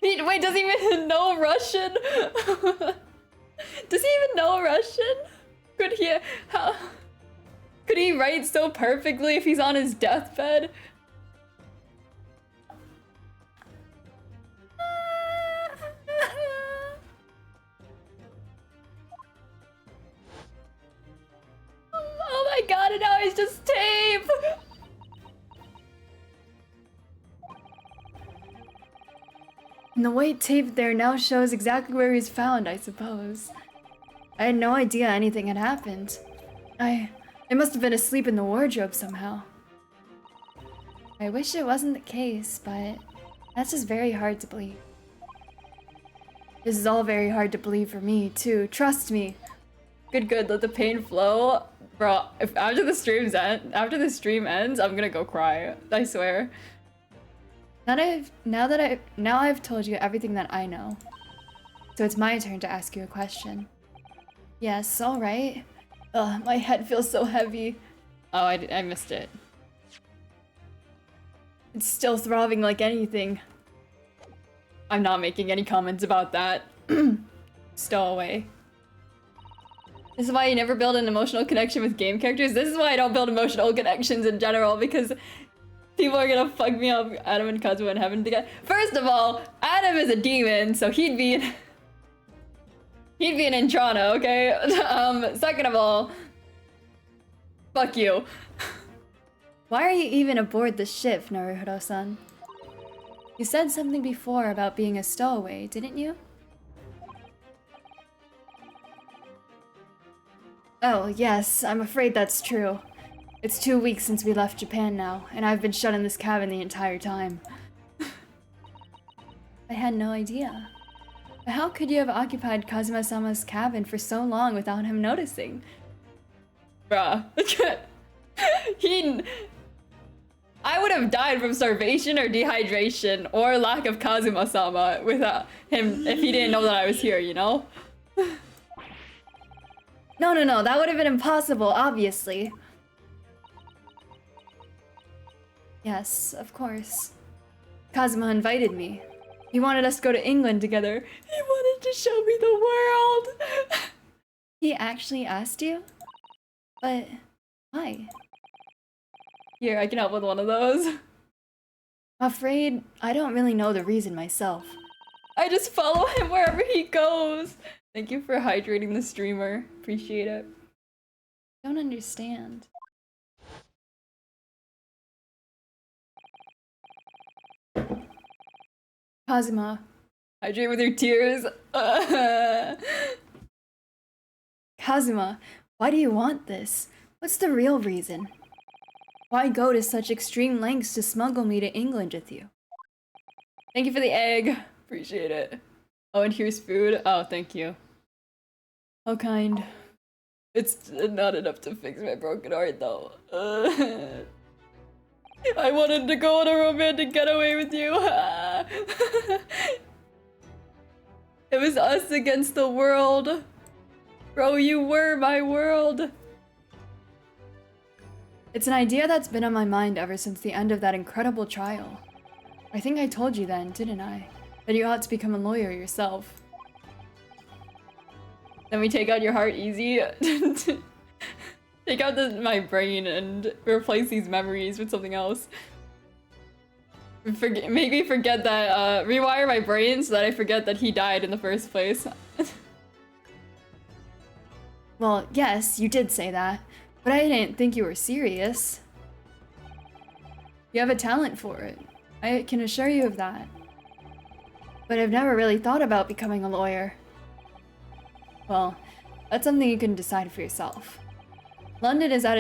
Wait, does he even know Russian? Does he even know Russian? Could he write so perfectly if he's on his deathbed? Oh my god, and now he's just tape! And the white tape there now shows exactly where he's found, I suppose. I had no idea anything had happened. I must have been asleep in the wardrobe somehow. I wish it wasn't the case, but that's just very hard to believe. This is all very hard to believe for me, too. Trust me. Good, let the pain flow. Bro, if after the stream ends, I'm gonna go cry. I swear. Now I've told you everything that I know. So it's my turn to ask you a question. Yes, alright. Ugh, my head feels so heavy. Oh, I missed it. It's still throbbing like anything. I'm not making any comments about that. Stow away. This is why you never build an emotional connection with game characters. This is why I don't build emotional connections in general, because people are gonna fuck me up, Adam and Kazuha in heaven together. First of all, Adam is a demon, so he'd be an Intrana, okay? Second of all, fuck you. Why are you even aboard the ship, Naruhodo-san? You said something before about being a stowaway, didn't you? Oh, yes, I'm afraid that's true. It's 2 weeks since we left Japan now, and I've been shut in this cabin the entire time. I had no idea. But how could you have occupied Kazuma-sama's cabin for so long without him noticing? Bruh. I would have died from starvation or dehydration or lack of Kazuma-sama without him if he didn't know that I was here, you know? No, that would have been impossible, obviously. Yes, of course. Kazuma invited me. He wanted us to go to England together. He wanted to show me the world! He actually asked you? But why? Here, I can help with one of those. I'm afraid I don't really know the reason myself. I just follow him wherever he goes. Thank you for hydrating the streamer. Appreciate it. Don't understand. Kazuma, hydrate with your tears. Kazuma, why do you want this? What's the real reason? Why go to such extreme lengths to smuggle me to England with you? Thank you for the egg. Appreciate it. Oh, and here's food. Oh, thank you. How kind. It's not enough to fix my broken heart, though. I wanted to go on a romantic getaway with you. It was us against the world. Bro, you were my world. It's an idea that's been on my mind ever since the end of that incredible trial. I think I told you then, didn't I? That you ought to become a lawyer yourself. Then we take out your heart easy. Take out my brain and replace these memories with something else. Make me forget that, rewire my brain so that I forget that he died in the first place. Well, yes, you did say that, but I didn't think you were serious. You have a talent for it. I can assure you of that. But I've never really thought about becoming a lawyer. Well, that's something you can decide for yourself. London is at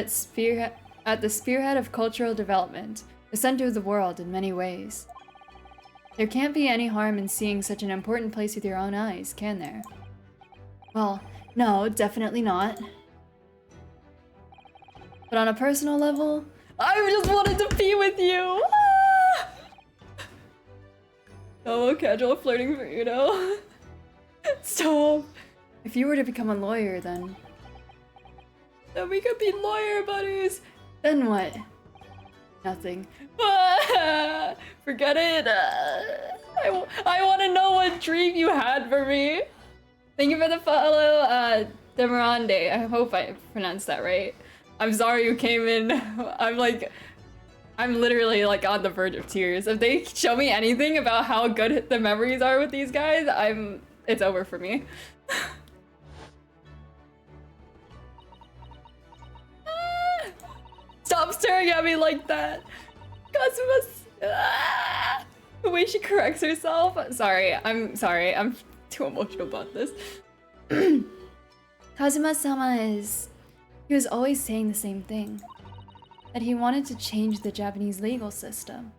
the spearhead of cultural development, the center of the world in many ways. There can't be any harm in seeing such an important place with your own eyes, can there? Well, no, definitely not. But on a personal level, I just wanted to be with you! Ah! Oh, casual flirting for you know. Stop. If you were to become a lawyer, then we could be lawyer buddies. Then what? Nothing. Ah, forget it. I want to know what dream you had for me. Thank you for the follow, Demirande. I hope I pronounced that right. I'm sorry you came in. I'm literally like on the verge of tears. If they show me anything about how good the memories are with these guys, it's over for me. Stop staring at me like that. Kasuma's the way she corrects herself. I'm sorry. I'm too emotional about this. Kazuma-sama he was always saying the same thing. That he wanted to change the Japanese legal system.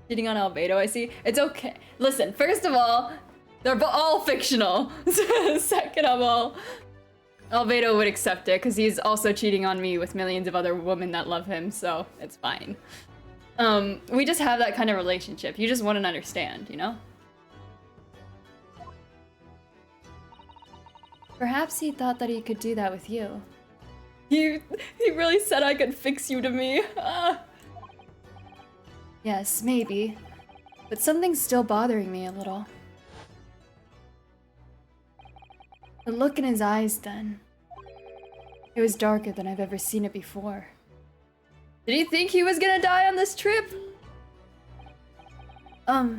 Cheating on Albedo, I see. It's okay. Listen, first of all, they're all fictional. Second of all, Albedo would accept it because he's also cheating on me with millions of other women that love him, so it's fine. We just have that kind of relationship. You just wouldn't understand, you know? Perhaps he thought that he could do that with you. He really said I could fix you to me. Yes, maybe. But something's still bothering me a little. The look in his eyes then. It was darker than I've ever seen it before. Did he think he was gonna die on this trip? Oh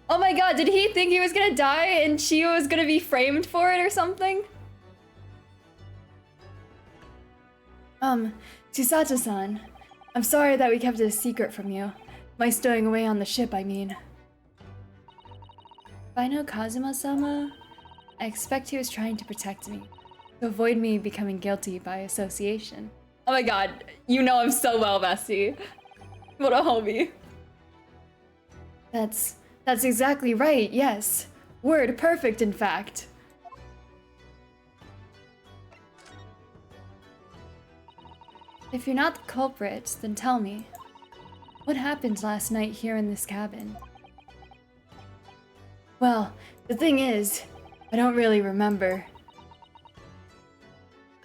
my god, did he think he was gonna die and she was gonna be framed for it or something? Chisato-san, I'm sorry that we kept it a secret from you. My stowing away on the ship, I mean. If I know Kazuma-sama, I expect he was trying to protect me, to avoid me becoming guilty by association. Oh my god, you know him so well, Bessie. What a homie. That's exactly right, yes. Word perfect, in fact. If you're not the culprit, then tell me. What happened last night here in this cabin? Well, the thing is, I don't really remember.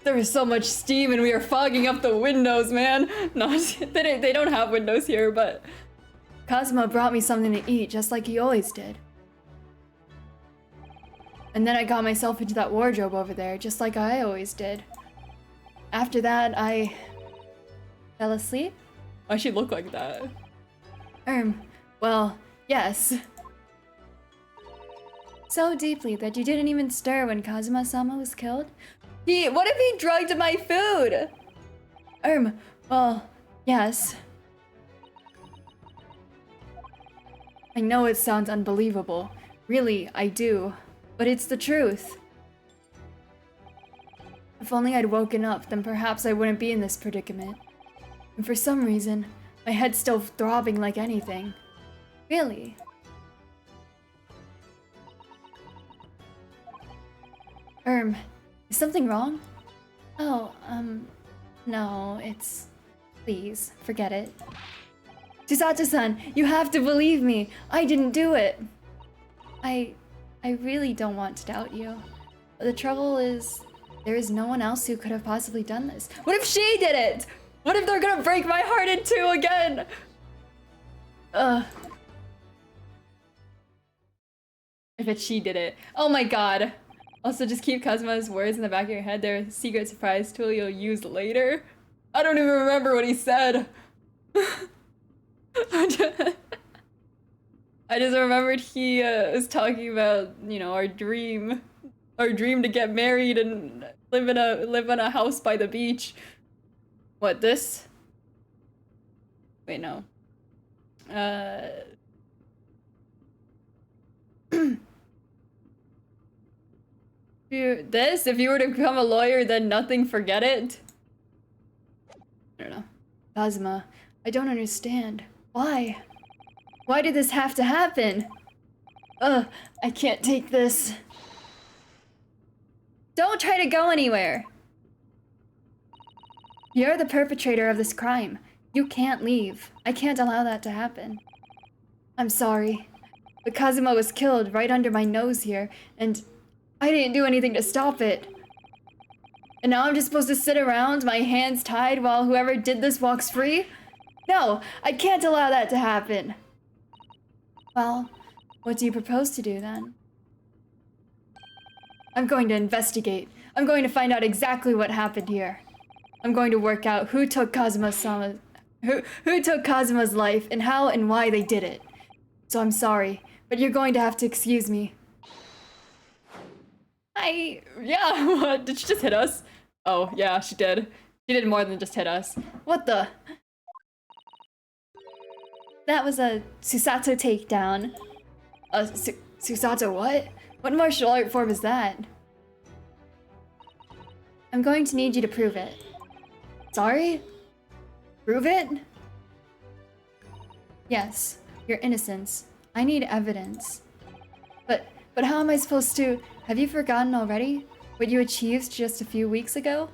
There was so much steam and we were fogging up the windows, man. No, they don't have windows here, but Kazuma brought me something to eat just like he always did. And then I got myself into that wardrobe over there just like I always did. After that, I fell asleep? Why she look like that? Well, yes. So deeply that you didn't even stir when Kazuma-sama was killed? What if he drugged my food? Well, yes. I know it sounds unbelievable. Really, I do. But it's the truth. If only I'd woken up, then perhaps I wouldn't be in this predicament. And for some reason, my head's still throbbing like anything. Really? Is something wrong? Oh, no, it's... Please, forget it. Chisato-san, you have to believe me! I didn't do it! I really don't want to doubt you. But the trouble is, there is no one else who could have possibly done this. What if she did it? What if they're gonna break my heart in two again? If it's she did it. Oh my god. Also, just keep Kazuma's words in the back of your head. They're a secret surprise tool you'll use later. I don't even remember what he said. I just remembered he was talking about, you know, our dream to get married and live in a house by the beach. What, this? Wait, no. This? If you were to become a lawyer, then nothing, forget it? I don't know. Kazuma, I don't understand. Why? Why did this have to happen? I can't take this. Don't try to go anywhere. You're the perpetrator of this crime. You can't leave. I can't allow that to happen. I'm sorry, but Kazuma was killed right under my nose here, and I didn't do anything to stop it. And now I'm just supposed to sit around, my hands tied, while whoever did this walks free? No, I can't allow that to happen. Well, what do you propose to do then? I'm going to investigate. I'm going to find out exactly what happened here. I'm going to work out who took Kazuma's life and how and why they did it. So I'm sorry, but you're going to have to excuse me. Yeah, what? Did she just hit us? Oh, yeah, she did. She did more than just hit us. What the? That was a Susato takedown. A Susato what? What martial art form is that? I'm going to need you to prove it. Sorry? Prove it? Yes, your innocence. I need evidence. But how am I supposed to... Have you forgotten already? What you achieved just a few weeks ago?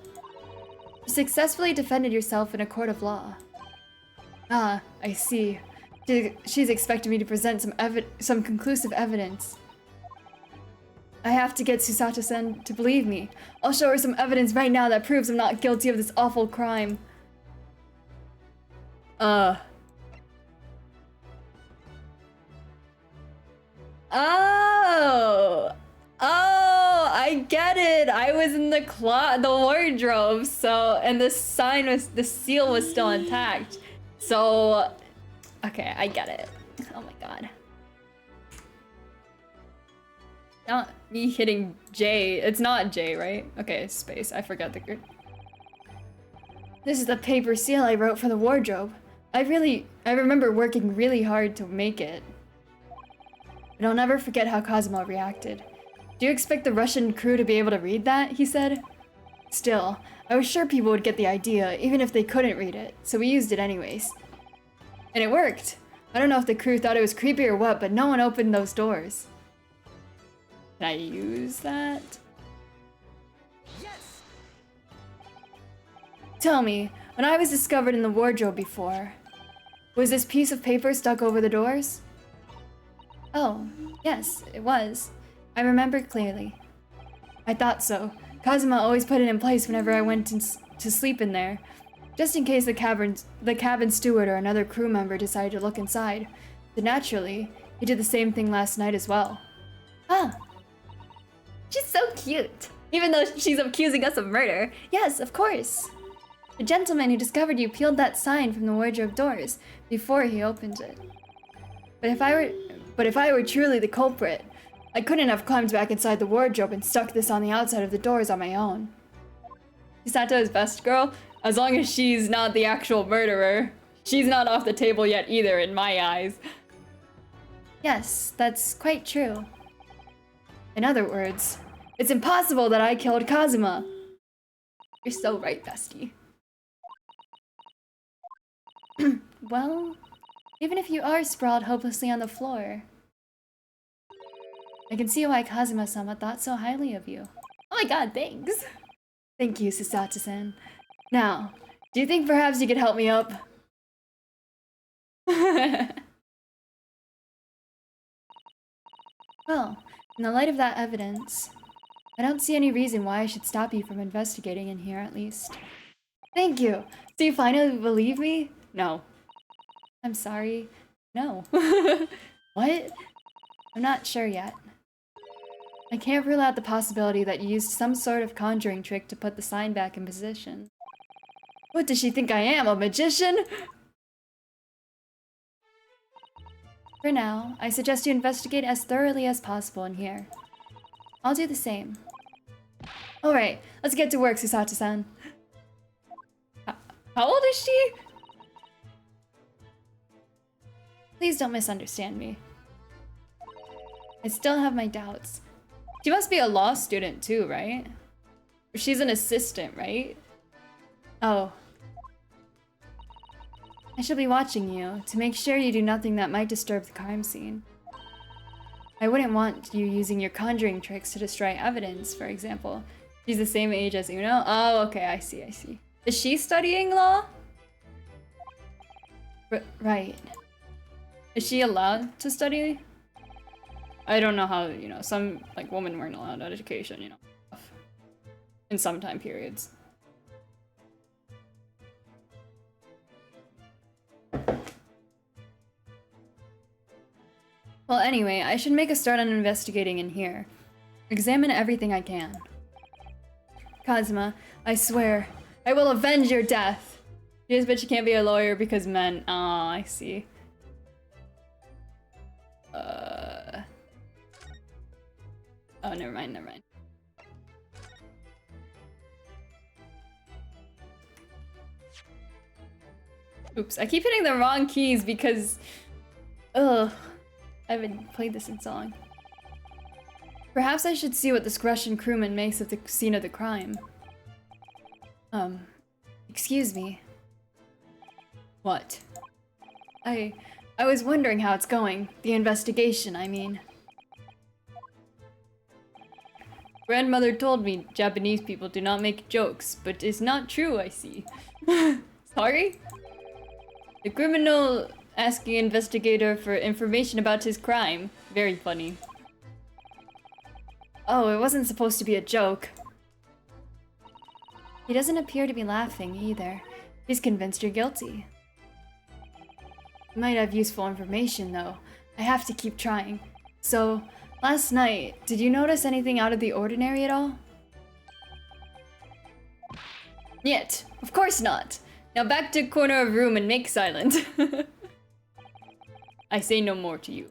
You successfully defended yourself in a court of law. Ah, I see. She's expecting me to present some conclusive evidence. I have to get Susato-san to believe me. I'll show her some evidence right now that proves I'm not guilty of this awful crime. Oh, I get it. I was in the wardrobe, so, and the seal was still intact. So, okay, I get it. Oh my god. Not me hitting J. It's not J, right? Okay, space. I forgot the group. This is the paper seal I wrote for the wardrobe. I remember working really hard to make it. But I'll never forget how Kazuma reacted. Do you expect the Russian crew to be able to read that? He said. Still, I was sure people would get the idea, even if they couldn't read it, so we used it anyways. And it worked. I don't know if the crew thought it was creepy or what, but no one opened those doors. Can I use that?
Yes!
Tell me, when I was discovered in the wardrobe before, was this piece of paper stuck over the doors? Oh, yes, it was. I remember clearly. I thought so. Kazuma always put it in place whenever I went to sleep in there, just in case the cabin steward or another crew member decided to look inside. But naturally, he did the same thing last night as well. Ah. She's so cute. Even though she's accusing us of murder. Yes, of course. The gentleman who discovered you peeled that sign from the wardrobe doors before he opened it. But if I were truly the culprit, I couldn't have climbed back inside the wardrobe and stuck this on the outside of the doors on my own. Chisato is best girl, as long as she's not the actual murderer. She's not off the table yet either, in my eyes. Yes, that's quite true. In other words, it's impossible that I killed Kazuma. You're so right, bestie. Well, even if you are sprawled hopelessly on the floor, I can see why Kazuma-sama thought so highly of you. Oh my god, thanks. Thank you, Sasatsu-san. Now, do you think perhaps you could help me up? Well, in the light of that evidence, I don't see any reason why I should stop you from investigating in here, at least. Thank you! So you finally believe me? No. I'm sorry. No. What? I'm not sure yet. I can't rule out the possibility that you used some sort of conjuring trick to put the sign back in position. What does she think I am, a magician? For now, I suggest you investigate as thoroughly as possible in here. I'll do the same. Alright, let's get to work, Susatsu-san. How old is she? Please don't misunderstand me. I still have my doubts. She must be a law student too, right? She's an assistant, right? Oh. I shall be watching you to make sure you do nothing that might disturb the crime scene. I wouldn't want you using your conjuring tricks to destroy evidence, for example. She's the same age as Uno? Oh, okay, I see, I see. Is she studying law? Right. Is she allowed to study? I don't know how, you know, some, like, women weren't allowed education, you know, in some time periods. Well, anyway, I should make a start on investigating in here. Examine everything I can. Kazuma, I swear, I will avenge your death! Yes, but she can't be a lawyer because men. Oh, I see. Oh, never mind, never mind. Oops, I keep hitting the wrong keys because... Ugh. I haven't played this in so long. Perhaps I should see what this Russian crewman makes of the scene of the crime. Excuse me. What? I was wondering how it's going. The investigation, I mean. Grandmother told me Japanese people do not make jokes, but it's not true, I see. Sorry? The criminal asking investigator for information about his crime. Very funny. Oh, it wasn't supposed to be a joke. He doesn't appear to be laughing either. He's convinced you're guilty. You might have useful information, though. I have to keep trying. So, last night, did you notice anything out of the ordinary at all? Yet, of course not. Now back to corner of room and make silent. I say no more to you.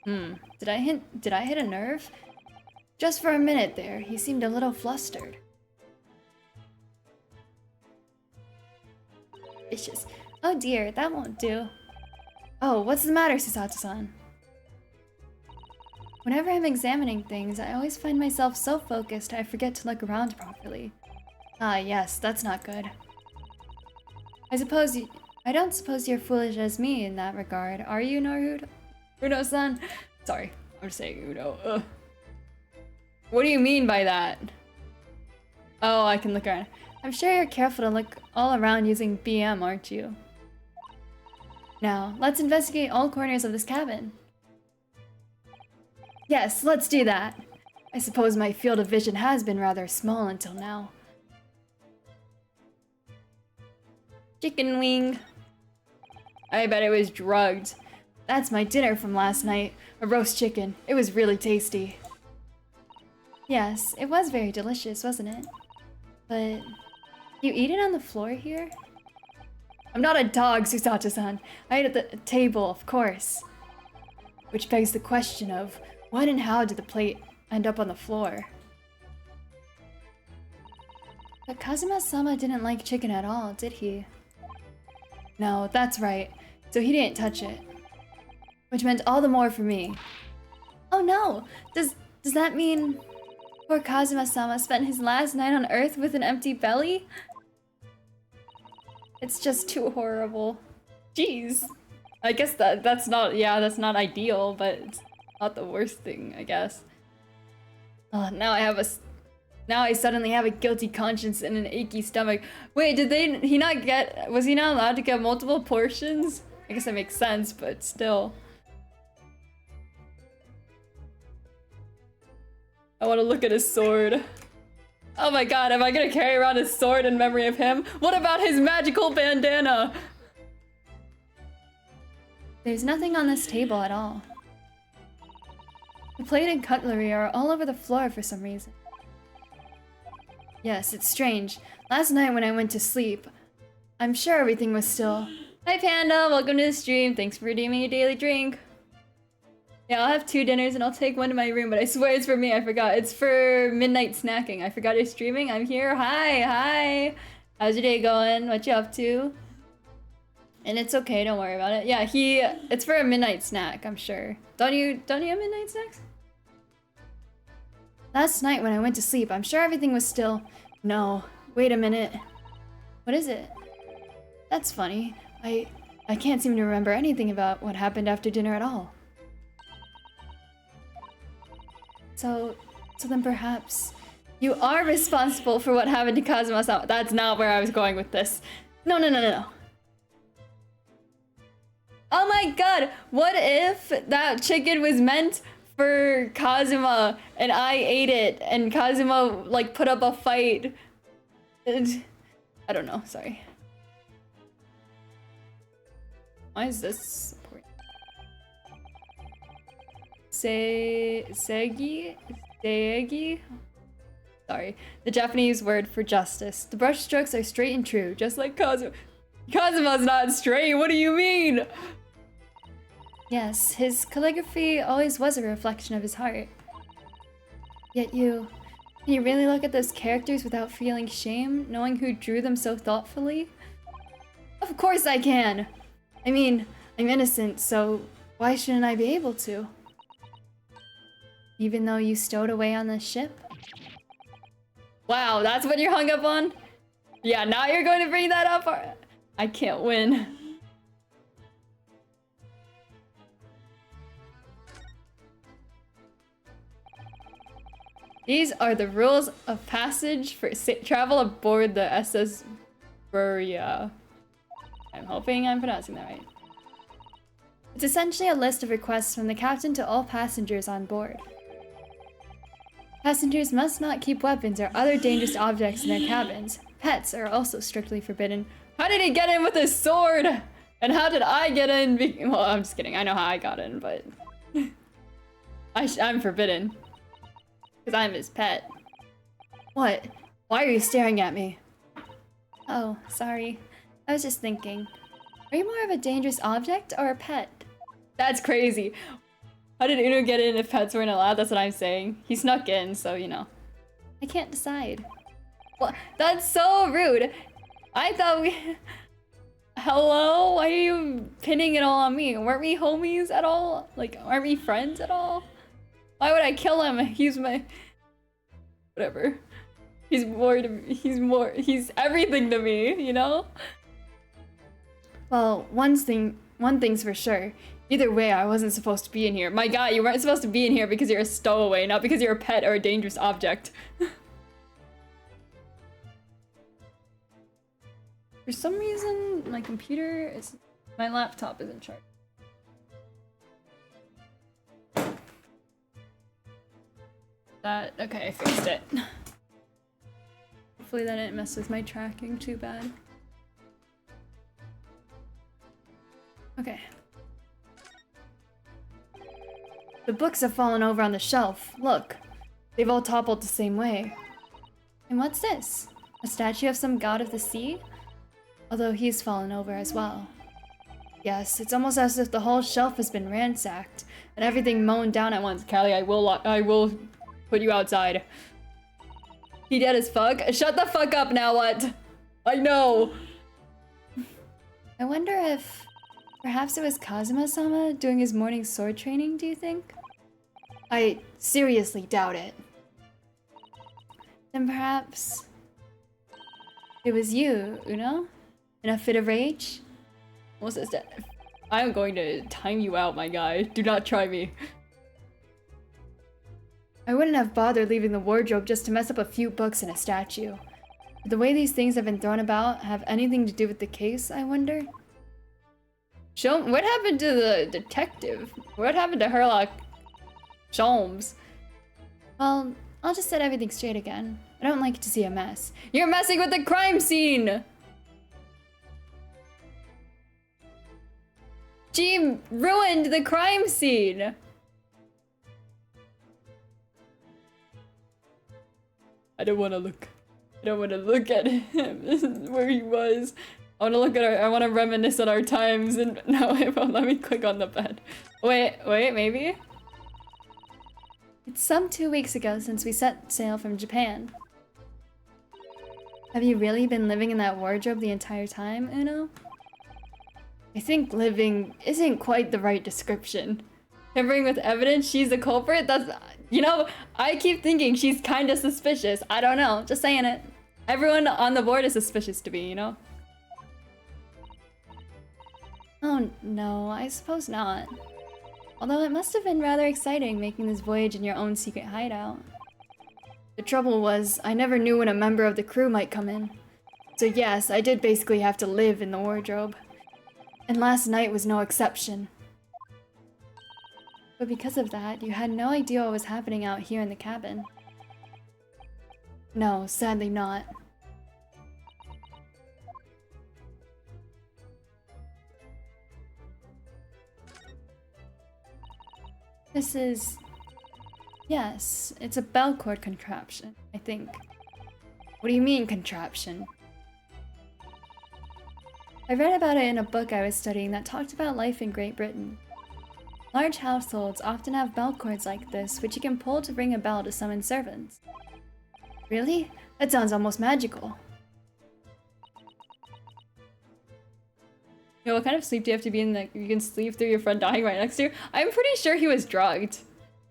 Did I hit a nerve? Just for a minute there, he seemed a little flustered. Vicious. Oh dear, that won't do. Oh, what's the matter, Sasatsu-san? Whenever I'm examining things, I always find myself so focused I forget to look around properly. Ah, yes, that's not good. I don't suppose you're foolish as me in that regard, are you, Naruto? Uno-san? Sorry, I'm just saying Uno. Ugh. What do you mean by that? Oh, I can look around. I'm sure you're careful to look all around using BM, aren't you? Now, let's investigate all corners of this cabin. Yes, let's do that. I suppose my field of vision has been rather small until now. Chicken wing. I bet it was drugged. That's my dinner from last night. A roast chicken. It was really tasty. Yes, it was very delicious, wasn't it? But... you eat it on the floor here? I'm not a dog, Susato-san. I ate at the table, of course. Which begs the question of, when and how did the plate end up on the floor? But Kazuma-sama didn't like chicken at all, did he? No, that's right. So he didn't touch it. Which meant all the more for me. Oh no! Does that mean... poor Kazuma-sama spent his last night on Earth with an empty belly? It's just too horrible. Jeez. I guess that's not, yeah, that's not ideal, but it's not the worst thing, I guess. Oh, now I suddenly have a guilty conscience and an achy stomach. Wait, was he not allowed to get multiple portions? I guess that makes sense, but still. I want to look at his sword. Oh my god, am I gonna carry around his sword in memory of him? What about his magical bandana? There's nothing on this table at all. The plate and cutlery are all over the floor for some reason. Yes, it's strange. Last night when I went to sleep, I'm sure everything was still. Hi Panda, welcome to the stream. Thanks for redeeming your daily drink. Yeah, I'll have 2 dinners and I'll take one to my room, but I swear it's for me, I forgot. It's for midnight snacking. I forgot you're streaming. I'm here. Hi. How's your day going? What you up to? And it's okay, don't worry about it. Yeah, it's for a midnight snack, I'm sure. Don't you have midnight snacks? Last night when I went to sleep, I'm sure everything was still. No, wait a minute. What is it? That's funny. I can't seem to remember anything about what happened after dinner at all. So then perhaps you are responsible for what happened to Kazuma-sama. That's not where I was going with this. No. Oh my god, what if that chicken was meant for Kazuma and I ate it and Kazuma like put up a fight? I don't know, sorry. Why is this important? Seigi? Sorry. The Japanese word for justice. The brush strokes are straight and true, just like Kazuma. Kazuma's not straight, what do you mean? Yes, his calligraphy always was a reflection of his heart. Yet can you really look at those characters without feeling shame, knowing who drew them so thoughtfully? Of course I can! I mean, I'm innocent, so why shouldn't I be able to? Even though you stowed away on the ship? Wow, that's what you're hung up on? Yeah, now you're going to bring that up? I can't win. These are the rules of passage for travel aboard the SS Buria. I'm hoping I'm pronouncing that right. It's essentially a list of requests from the captain to all passengers on board. Passengers must not keep weapons or other dangerous objects in their cabins. Pets are also strictly forbidden. How did he get in with his sword? And how did I get in? Well, I'm just kidding. I know how I got in, but I'm forbidden. Because I'm his pet. What? Why are you staring at me? Oh, sorry. I was just thinking. Are you more of a dangerous object or a pet? That's crazy. How did Uno get in if pets weren't allowed? That's what I'm saying. He snuck in, so you know. I can't decide. Well, that's so rude. I thought we... Hello? Why are you pinning it all on me? Weren't we homies at all? Like, aren't we friends at all? Why would I kill him? He's my... Whatever. He's everything to me, you know? Well, one thing's for sure. Either way, I wasn't supposed to be in here. My god, you weren't supposed to be in here because you're a stowaway, not because you're a pet or a dangerous object. For some reason, my laptop isn't charged. Okay, I fixed it. Hopefully that didn't mess with my tracking too bad. Okay. The books have fallen over on the shelf. Look, they've all toppled the same way. And what's this? A statue of some god of the sea? Although he's fallen over as well. Yes, it's almost as if the whole shelf has been ransacked and everything mown down at once. Callie, I will put you outside. He dead as fuck? Shut the fuck up now, what? I know! I wonder if... Perhaps it was Kazuma-sama doing his morning sword training, do you think? I seriously doubt it. Then perhaps... It was you, Uno? In a fit of rage? What's this? I'm going to time you out, my guy. Do not try me. I wouldn't have bothered leaving the wardrobe just to mess up a few books and a statue. Would the way these things have been thrown about have anything to do with the case, I wonder? What happened to the detective? What happened to Herlock Sholmes? Well, I'll just set everything straight again. I don't like to see a mess. You're messing with the crime scene! She ruined the crime scene! I don't want to look. I don't want to look at him. This is where he was. I want to look at I want to reminisce on our times, and no, it won't let me click on the bed. Wait, maybe? It's some 2 weeks ago since we set sail from Japan. Have you really been living in that wardrobe the entire time, Uno? I think living isn't quite the right description. Tampering with evidence, she's the culprit? That's... You know, I keep thinking she's kind of suspicious. I don't know, just saying it. Everyone on the board is suspicious to me, you know? Oh no, I suppose not. Although it must have been rather exciting making this voyage in your own secret hideout. The trouble was, I never knew when a member of the crew might come in. So yes, I did basically have to live in the wardrobe. And last night was no exception. But because of that, you had no idea what was happening out here in the cabin. No, sadly not. This is... Yes, it's a bell cord contraption, I think. What do you mean, contraption? I read about it in a book I was studying that talked about life in Great Britain. Large households often have bell cords like this, which you can pull to ring a bell to summon servants. Really? That sounds almost magical. Yo, what kind of sleep do you have to be in that you can sleep through your friend dying right next to you? I'm pretty sure he was drugged,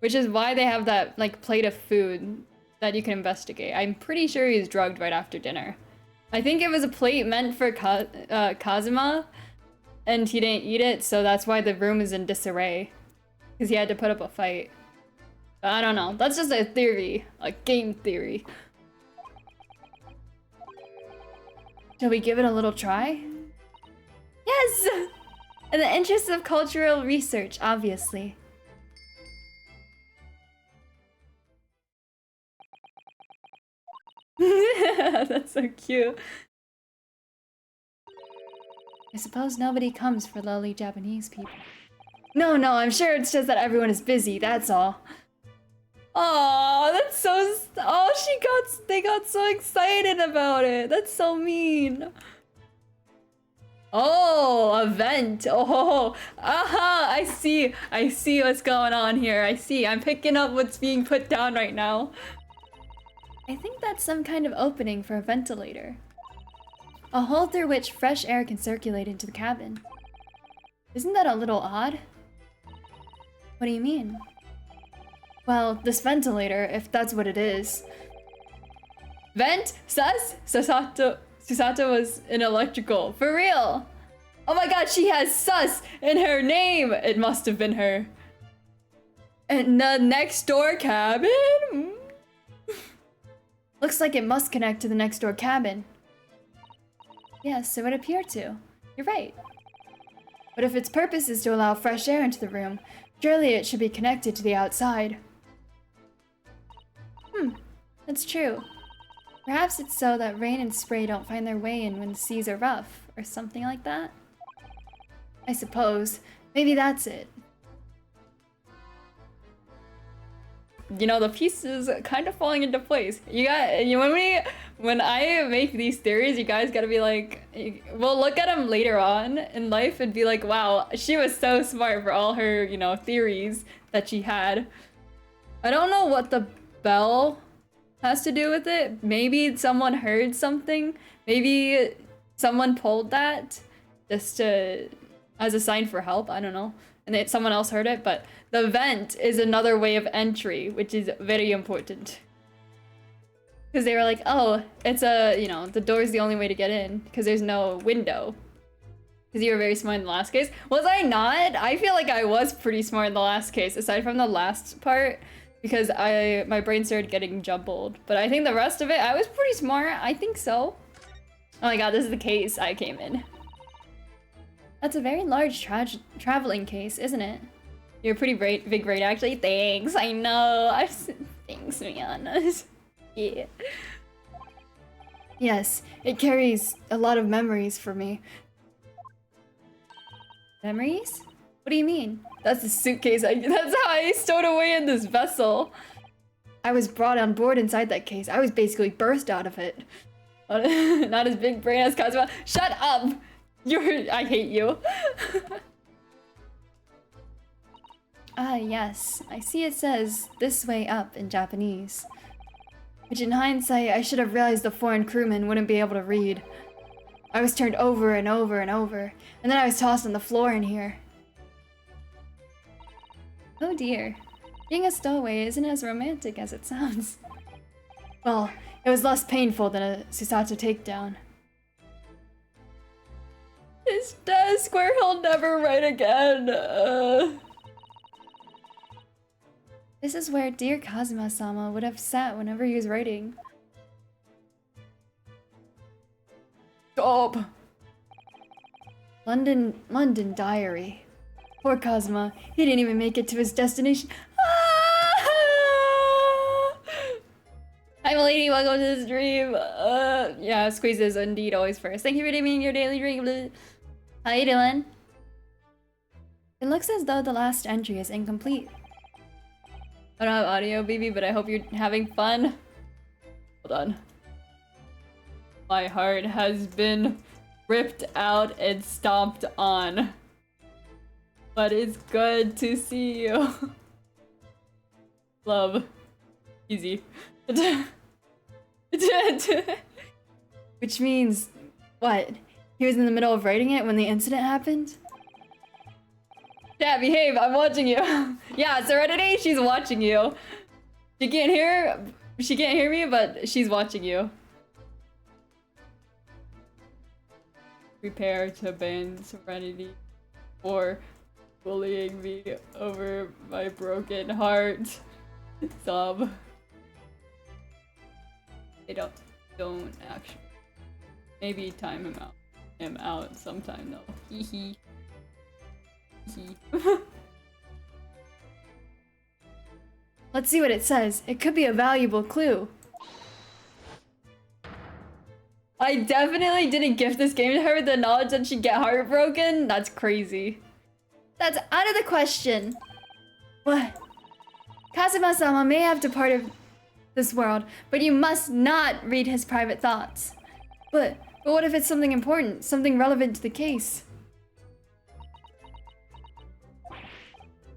which is why they have that like plate of food that you can investigate. I'm pretty sure he was drugged right after dinner. I think it was a plate meant for Kazuma, and he didn't eat it, so that's why the room is in disarray. Because he had to put up a fight. But I don't know. That's just a theory. A game theory. Shall we give it a little try? Yes! In the interest of cultural research, obviously. That's so cute. I suppose nobody comes for lowly Japanese people. No, I'm sure it's just that everyone is busy, that's all. Oh, that's so... Oh, they got so excited about it. That's so mean. Oh, a vent. Oh, aha, I see what's going on here. I see, I'm picking up what's being put down right now. I think that's some kind of opening for a ventilator. A hole through which fresh air can circulate into the cabin. Isn't that a little odd? What do you mean? Well, this ventilator, if that's what it is. Vent? Sus? Susato was in electrical. For real! Oh my god, she has sus in her name! It must have been her. And the next door cabin? Looks like it must connect to the next door cabin. Yes, it would appear to. You're right. But if its purpose is to allow fresh air into the room, surely it should be connected to the outside. That's true. Perhaps it's so that rain and spray don't find their way in when the seas are rough, or something like that? I suppose. Maybe that's it. You know, the pieces kind of falling into place. When I make these theories, you guys gotta be like, we'll look at them later on in life and be like, wow, she was so smart for all her, you know, theories that she had. I don't know what the bell has to do with it. Maybe someone heard something. Maybe someone pulled that just to, as a sign for help. I don't know. And someone else heard it, but the vent is another way of entry, which is very important. Because they were like, oh, it's the door's the only way to get in, because there's no window. Because you were very smart in the last case. Was I not? I feel like I was pretty smart in the last case, aside from the last part. because my brain started getting jumbled. But I think the rest of it, I was pretty smart. I think so. Oh my god, this is the case I came in. That's a very large traveling case, isn't it? You're pretty big brain, actually. Thanks, I know. Thanks, man. Yeah. Yes, it carries a lot of memories for me. Memories? What do you mean? That's the suitcase. That's how I stowed away in this vessel. I was brought on board inside that case. I was basically birthed out of it. Not as big brain as Kazuma. Shut up! I hate you. Ah, yes. I see it says "this way up" in Japanese. Which in hindsight, I should have realized the foreign crewmen wouldn't be able to read. I was turned over and over and over, and then I was tossed on the floor in here. Oh dear. Being a stowaway isn't as romantic as it sounds. Well, it was less painful than a Susato takedown. His desk where he'll never write again. This is where dear Kazuma-sama would have sat whenever he was writing. Stop! London Diary. Poor Kazuma. He didn't even make it to his destination. Hi, Milady. Welcome to the stream. Yeah, Squeeze is indeed always first. Thank you for redeeming your daily drink. How you doing? It looks as though the last entry is incomplete. I don't have audio, baby, but I hope you're having fun. Hold on. My heart has been ripped out and stomped on. But it's good to see you. Love. Easy. Which means, what? He was in the middle of writing it when the incident happened? Yeah, behave, I'm watching you. Yeah, Serenity, she's watching you. She can't hear me, but she's watching you. Prepare to ban Serenity for bullying me over my broken heart. Sob. They don't actually. Maybe time him out sometime though. Hee hee. Let's see what it says. It could be a valuable clue. I definitely didn't gift this game to her with the knowledge that she'd get heartbroken. That's crazy. That's out of the question. What? Kazuma-sama may have departed this world, but you must not read his private thoughts. But what if it's something important, something relevant to the case?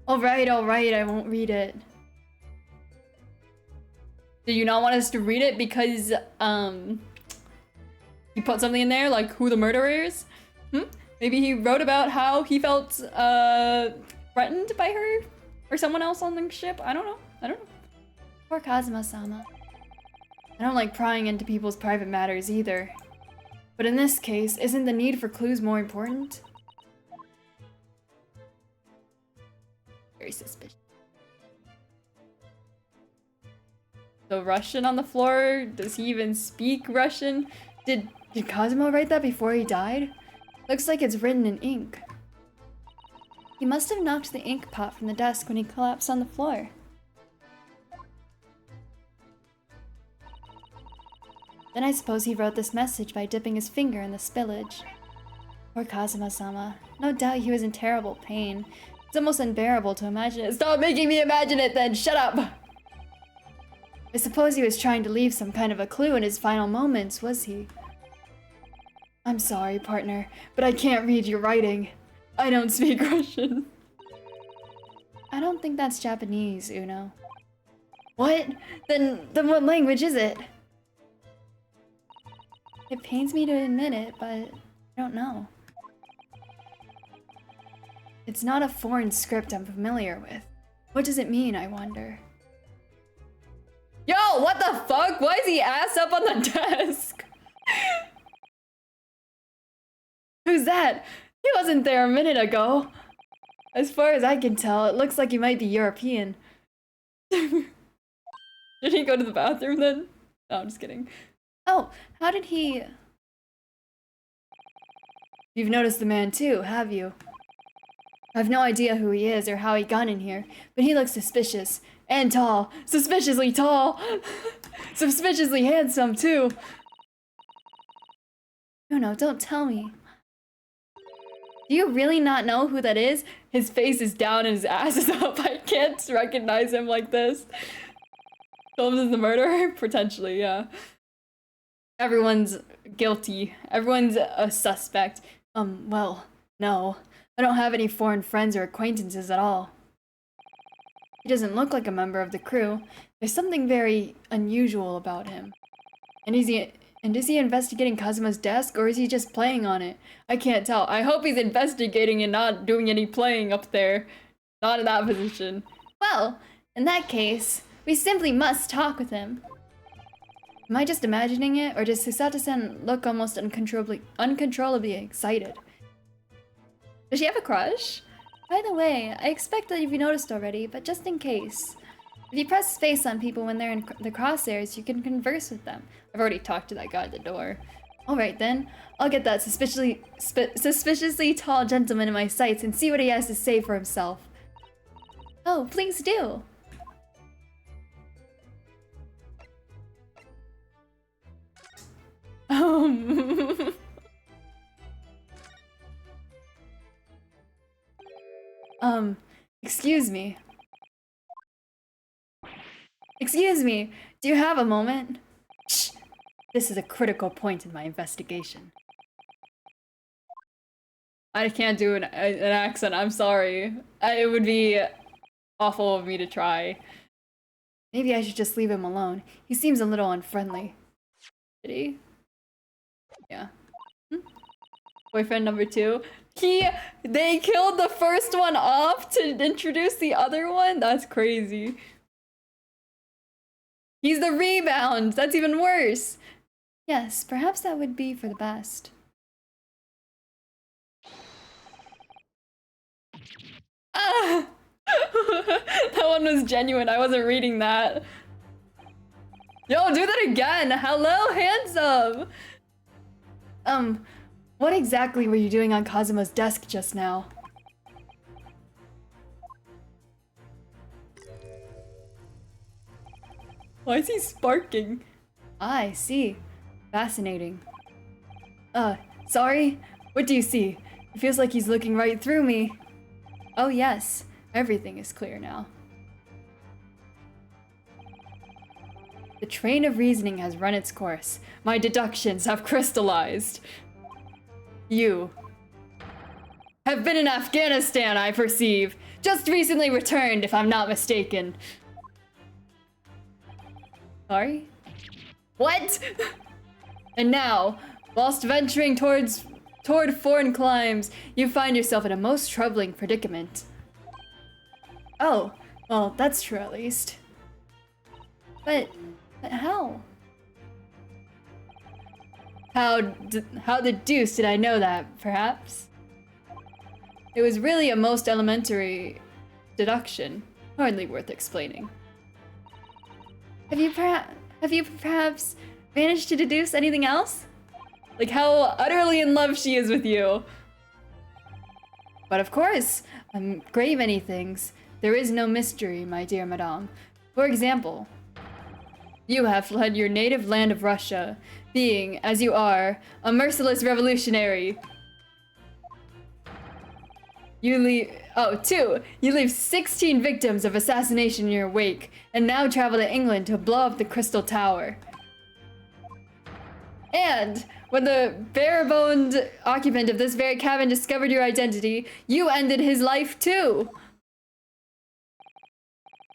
Alright, I won't read it. Do you not want us to read it because, you put something in there, like who the murderer is? Maybe he wrote about how he felt, threatened by her? Or someone else on the ship? I don't know. Poor Kazuma-sama. I don't like prying into people's private matters either. But in this case, isn't the need for clues more important? Very suspicious. The Russian on the floor? Does he even speak Russian? Did Kazuma write that before he died? Looks like it's written in ink. He must have knocked the ink pot from the desk when he collapsed on the floor. Then I suppose he wrote this message by dipping his finger in the spillage. Poor Kazuma-sama. No doubt he was in terrible pain. It's almost unbearable to imagine it. Stop making me imagine it then! Shut up! I suppose he was trying to leave some kind of a clue in his final moments, was he? I'm sorry, partner, but I can't read your writing. I don't speak Russian. I don't think that's Japanese, Uno. What? Then what language is it? It pains me to admit it, but I don't know. It's not a foreign script I'm familiar with. What does it mean, I wonder? Yo, what the fuck? Why is he ass up on the desk? Who's that? He wasn't there a minute ago. As far as I can tell, it looks like he might be European. Did he go to the bathroom then? No, I'm just kidding. Oh, how did he... You've noticed the man too, have you? I have no idea who he is or how he got in here, but he looks suspicious. And tall. Suspiciously tall! Suspiciously handsome too! No, don't tell me. Do you really not know who that is? His face is down and his ass is up. I can't recognize him like this. Holmes is the murderer? Potentially, yeah. Everyone's guilty. Everyone's a suspect. Well, no. I don't have any foreign friends or acquaintances at all. He doesn't look like a member of the crew. There's something very unusual about him. And is he investigating Kazuma's desk, or is he just playing on it? I can't tell. I hope he's investigating and not doing any playing up there. Not in that position. Well, in that case, we simply must talk with him. Am I just imagining it, or does Hisato-san look almost uncontrollably excited? Does she have a crush? By the way, I expect that you've noticed already, but just in case. If you press space on people when they're in the crosshairs, you can converse with them. I've already talked to that guy at the door. Alright then, I'll get that suspiciously tall gentleman in my sights and see what he has to say for himself. Oh, please do! Excuse me. Excuse me, do you have a moment? Shh! This is a critical point in my investigation. I can't do an accent, I'm sorry. It would be awful of me to try. Maybe I should just leave him alone. He seems a little unfriendly. Did he? Yeah. Boyfriend number 2. They killed the first one off to introduce the other one? That's crazy. He's the rebound! That's even worse! Yes, perhaps that would be for the best. Ah! That one was genuine, I wasn't reading that. Yo, do that again! Hello, handsome! What exactly were you doing on Kazuma's desk just now? Why is he sparking? I see. Fascinating. Sorry? What do you see? It feels like he's looking right through me. Oh yes, everything is clear now. The train of reasoning has run its course. My deductions have crystallized. You have been in Afghanistan, I perceive. Just recently returned, if I'm not mistaken. Sorry? What? And now, whilst venturing toward foreign climes, you find yourself in a most troubling predicament. Oh, well, that's true at least. But how? How the deuce did I know that, perhaps? It was really a most elementary deduction, hardly worth explaining. Have you perhaps managed to deduce anything else? Like how utterly in love she is with you. But of course, a great many things. There is no mystery, my dear madame. For example, you have fled your native land of Russia, being, as you are, a merciless revolutionary. You leave 16 victims of assassination in your wake, and now travel to England to blow up the Crystal Tower. And when the bare-boned occupant of this very cabin discovered your identity, you ended his life too.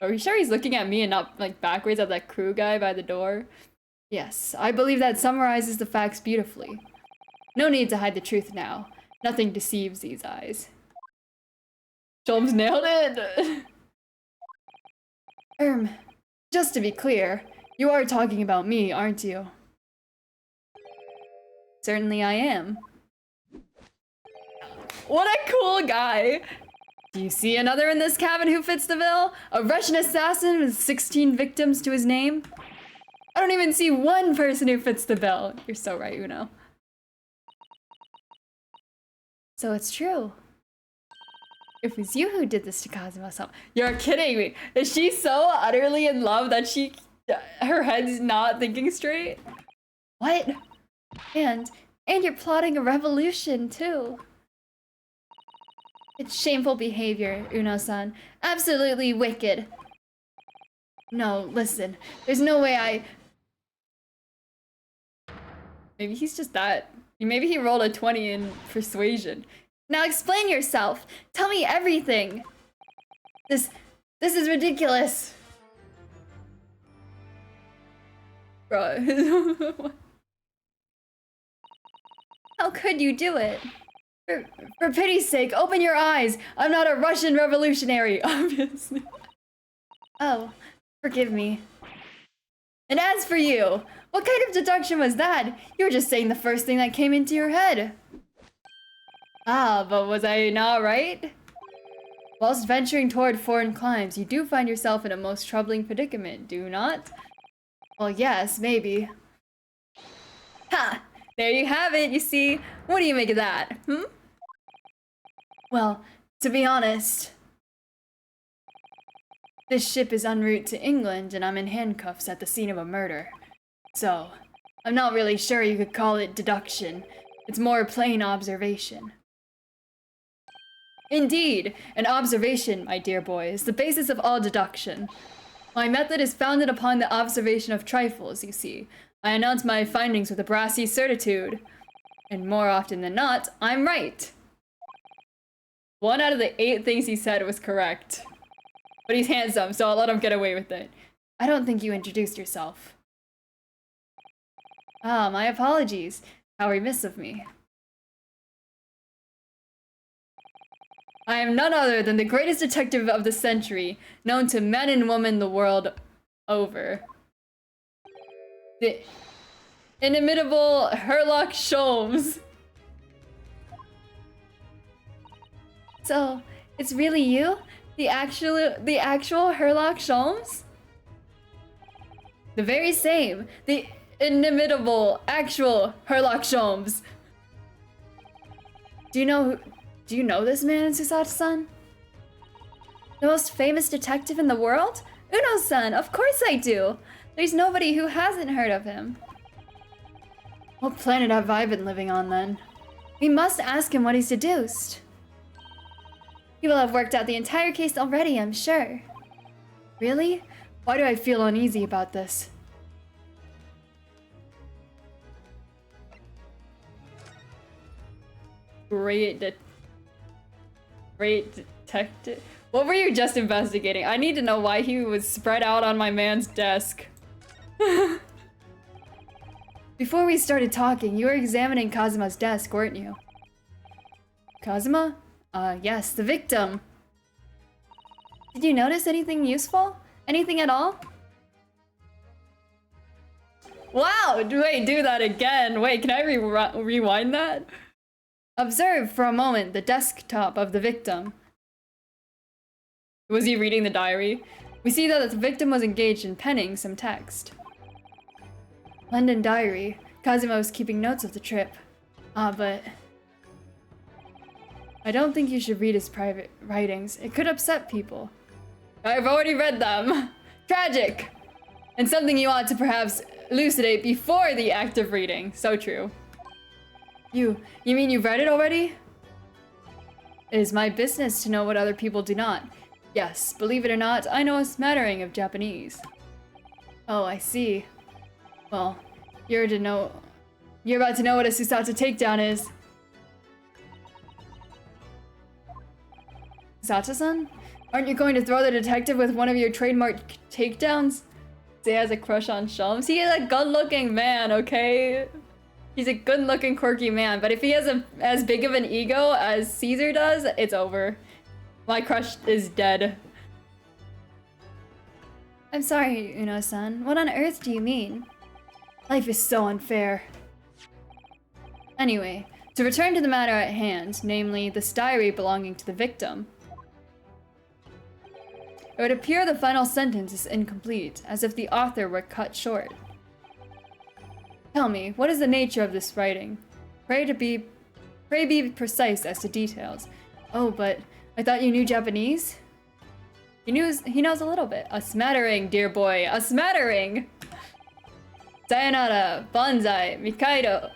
Are you sure he's looking at me and not like backwards at that crew guy by the door? Yes, I believe that summarizes the facts beautifully. No need to hide the truth now. Nothing deceives these eyes. Sholmes nailed it! Just to be clear, you are talking about me, aren't you? Certainly I am. What a cool guy! Do you see another in this cabin who fits the bill? A Russian assassin with 16 victims to his name? I don't even see one person who fits the bill. You're so right, Uno. So it's true. It was you who did this to Kazuma-sama. You're kidding me. Is she so utterly in love that her head's not thinking straight? What? And you're plotting a revolution too. It's shameful behavior, Uno-san. Absolutely wicked. No, listen. There's no way Maybe he's just that. Maybe he rolled a 20 in persuasion. Now explain yourself. Tell me everything. This is ridiculous. Bro. How could you do it? For pity's sake, open your eyes. I'm not a Russian revolutionary, obviously. Oh, forgive me. And as for you, what kind of deduction was that? You were just saying the first thing that came into your head. Ah, but was I not right? Whilst venturing toward foreign climes, you do find yourself in a most troubling predicament, do you not? Well, yes, maybe. Ha! There you have it, you see. What do you make of that, hmm? Well, to be honest, this ship is en route to England and I'm in handcuffs at the scene of a murder. So, I'm not really sure you could call it deduction. It's more plain observation. Indeed, an observation, my dear boy, is the basis of all deduction. My method is founded upon the observation of trifles, you see. I announce my findings with a brassy certitude. And more often than not, I'm right. 1 out of the 8 things he said was correct. But he's handsome, so I'll let him get away with it. I don't think you introduced yourself. Ah, my apologies. How remiss of me. I am none other than the greatest detective of the century, known to men and women the world over. The inimitable Sherlock Sholmes. So, it's really you? The actual Sherlock Sholmes? The very same. The inimitable, actual Sherlock Sholmes. Do you know this man, Susato-san? The most famous detective in the world? Uno-san, of course I do! There's nobody who hasn't heard of him. What planet have I been living on, then? We must ask him what he's deduced. He will have worked out the entire case already, I'm sure. Really? Why do I feel uneasy about this? Great detective. What were you just investigating? I need to know why he was spread out on my man's desk. Before we started talking, you were examining Kazuma's desk, weren't you? Kazuma? Yes, the victim. Did you notice anything useful? Anything at all? Wow! Wait, do that again. Wait, can I rewind that? Observe for a moment the desktop of the victim. Was he reading the diary? We see that the victim was engaged in penning some text. London diary. Kazuma was keeping notes of the trip. But I don't think you should read his private writings. It could upset people. I've already read them. Tragic! And something you ought to perhaps elucidate before the act of reading. So true. You mean you've read it already? It is my business to know what other people do not. Yes, believe it or not, I know a smattering of Japanese. Oh, I see. Well, you're about to know what a Susato takedown is. Susato-san? Aren't you going to throw the detective with one of your trademark takedowns? He has a crush on Sholmes. He is a good-looking man, okay? He's a good-looking, quirky man, but if he has as big of an ego as Caesar does, it's over. My crush is dead. I'm sorry, Uno-san. What on earth do you mean? Life is so unfair. Anyway, to return to the matter at hand, namely, this diary belonging to the victim. it would appear the final sentence is incomplete, as if the author were cut short. Tell me, what is the nature of this writing? Pray be precise as to details. Oh, but I thought you knew Japanese? He knows a little bit. A smattering, dear boy, a smattering! Sayonara, Banzai, Mikaido.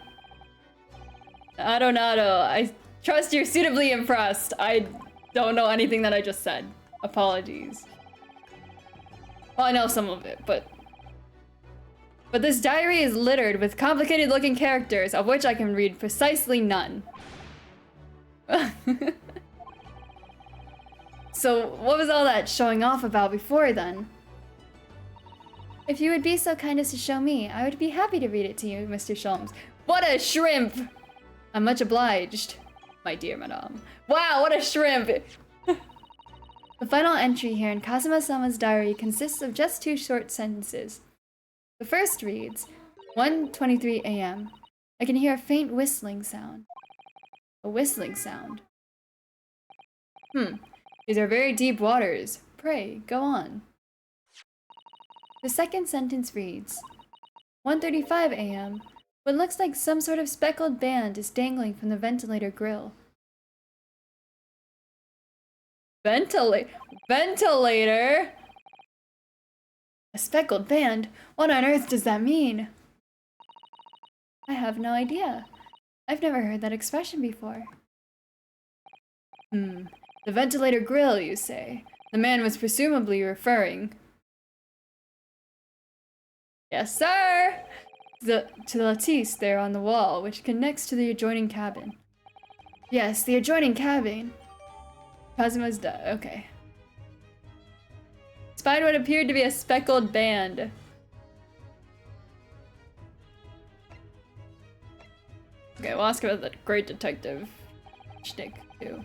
Adonado, I trust you're suitably impressed. I don't know anything that I just said. Apologies. Well, I know some of it, but this diary is littered with complicated-looking characters, of which I can read precisely none. So, what was all that showing off about before, then? If you would be so kind as to show me, I would be happy to read it to you, Mr. Sholmes. What a shrimp! I'm much obliged, my dear madame. Wow, what a shrimp! The final entry here in Kazuma-sama's diary consists of just 2 short sentences. The first reads, 1:23 a.m. I can hear a faint whistling sound. A whistling sound. These are very deep waters. Pray, go on. The second sentence reads, 1:35 a.m. What looks like some sort of speckled band is dangling from the ventilator grill. Ventilator? A speckled band? What on earth does that mean? I have no idea. I've never heard that expression before. The ventilator grill, you say? The man was presumably referring... Yes, sir! To the lattice there on the wall, which connects to the adjoining cabin. Yes, the adjoining cabin. Kazuma's okay. Spied what appeared to be a speckled band. Okay, we'll ask about the great detective shtick, too.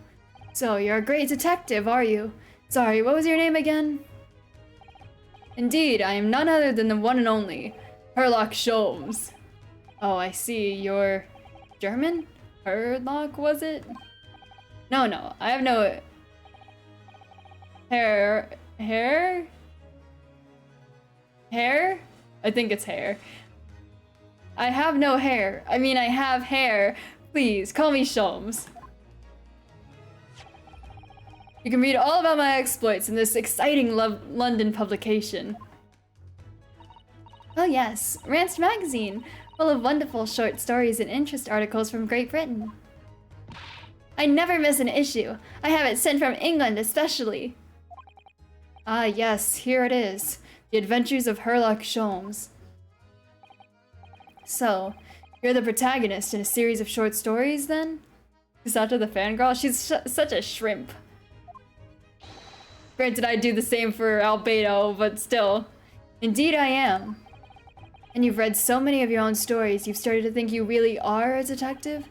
So, you're a great detective, are you? Sorry, what was your name again? Indeed, I am none other than the one and only Sherlock Sholmes. Oh, I see. You're German? Sherlock, was it? No, I have no... Hair? I think it's hair. I have no hair. I mean, I have hair. Please, call me Sholmes. You can read all about my exploits in this exciting London publication. Oh yes, Rance magazine, full of wonderful short stories and interest articles from Great Britain. I never miss an issue. I have it sent from England especially. Ah yes, here it is. The Adventures of Sherlock Sholmes. So, you're the protagonist in a series of short stories then? Kusata the fangirl? She's such a shrimp. Granted, I do the same for Albedo, but still. Indeed I am. And you've read so many of your own stories, you've started to think you really are a detective?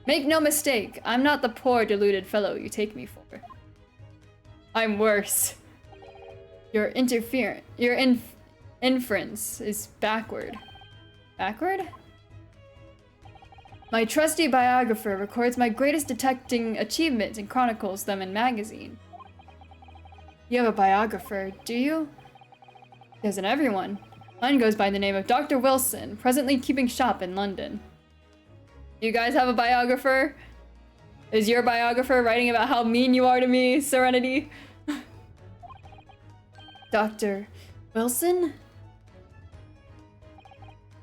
Make no mistake, I'm not the poor, deluded fellow you take me for. I'm worse. Your inference is backward. Backward? My trusty biographer records my greatest detecting achievements and chronicles them in magazine. You have a biographer, do you? Isn't everyone? Mine goes by the name of Dr. Wilson, presently keeping shop in London. You guys have a biographer? Is your biographer writing about how mean you are to me, Serenity? Dr. Wilson?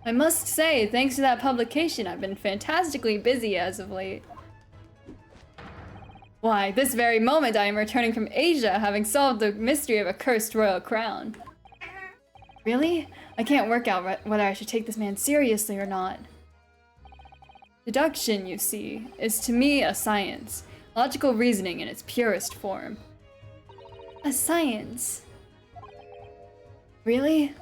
I must say, thanks to that publication, I've been fantastically busy as of late. Why, this very moment I am returning from Asia, having solved the mystery of a cursed royal crown. Really? I can't work out whether I should take this man seriously or not. Deduction, you see, is to me a science. Logical reasoning in its purest form. A science? Really?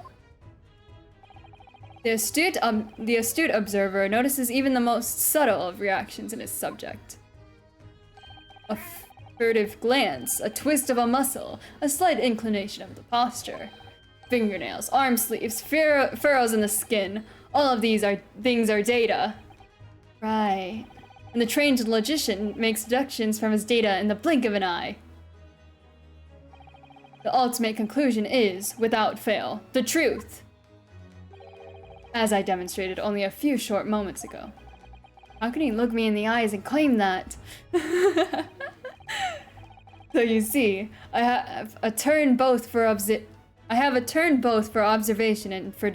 The astute observer notices even the most subtle of reactions in his subject. A furtive glance, a twist of a muscle, a slight inclination of the posture. Fingernails, arm sleeves, furrows in the skin. All of these things are data. Right. And the trained logician makes deductions from his data in the blink of an eye. The ultimate conclusion is, without fail, the truth. As I demonstrated only a few short moments ago. How can he look me in the eyes and claim that? So you see, I have a turn both for observation and for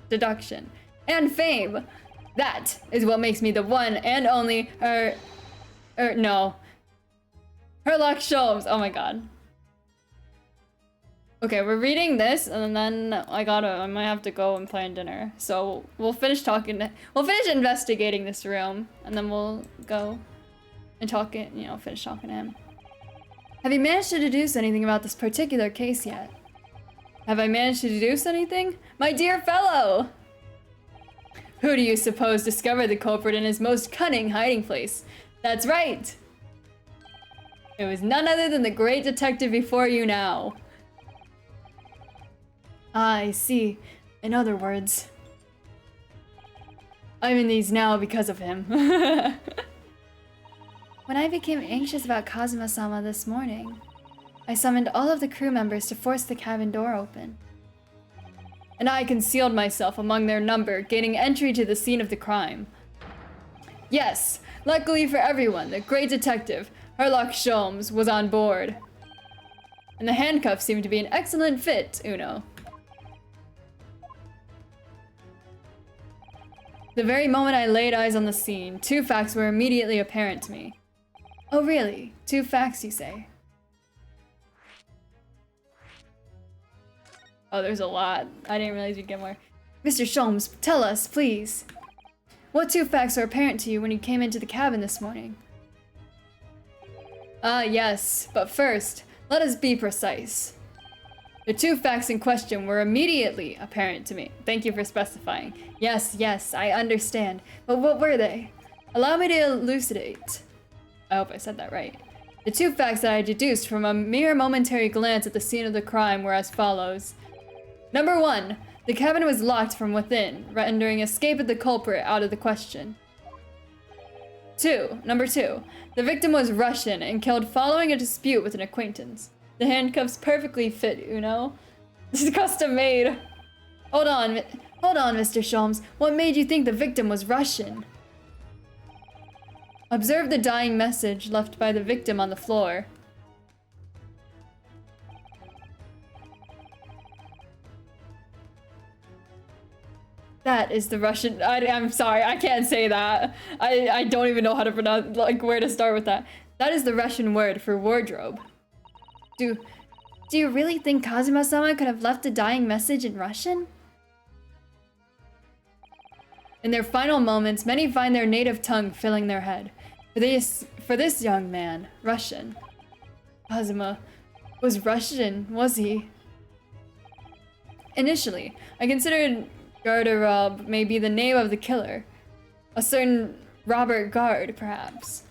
deduction. And fame! That is what makes me the one and only Herlock Sholmes. Oh my god. Okay, we're reading this, and then I might have to go and plan dinner. So we'll finish investigating this room, and then we'll go and finish talking to him. Have you managed to deduce anything about this particular case yet? Have I managed to deduce anything? My dear fellow! Who do you suppose discovered the culprit in his most cunning hiding place? That's right! It was none other than the great detective before you now. Ah, I see. In other words, I'm in these now because of him. When I became anxious about Kazuma-sama this morning, I summoned all of the crew members to force the cabin door open. And I concealed myself among their number, gaining entry to the scene of the crime. Yes, luckily for everyone, the great detective, Herlock Sholmes, was on board. And the handcuffs seemed to be an excellent fit, Uno. The very moment I laid eyes on the scene, 2 facts were immediately apparent to me. Oh really? 2 facts, you say? Oh, there's a lot. I didn't realize you'd get more. Mr. Sholmes, tell us, please. What 2 facts are apparent to you when you came into the cabin this morning? Ah, yes, but first, let us be precise. The 2 facts in question were immediately apparent to me. Thank you for specifying. Yes, I understand. But what were they? Allow me to elucidate. I hope I said that right. The 2 facts that I deduced from a mere momentary glance at the scene of the crime were as follows. Number 1, the cabin was locked from within, rendering escape of the culprit out of the question. Number 2, the victim was Russian and killed following a dispute with an acquaintance. The handcuffs perfectly fit, Uno. This is custom made. Hold on, Mr. Sholmes. What made you think the victim was Russian? Observe the dying message left by the victim on the floor. That is the Russian. I'm sorry, I can't say that. I don't even know how to pronounce, like, where to start with that. That is the Russian word for wardrobe. Do you really think Kazuma-sama could have left a dying message in Russian? In their final moments, many find their native tongue filling their head. For this young man, Russian. Kazuma was Russian, was he? Initially, I considered Garderobe may be the name of the killer. A certain Robert Gard, perhaps.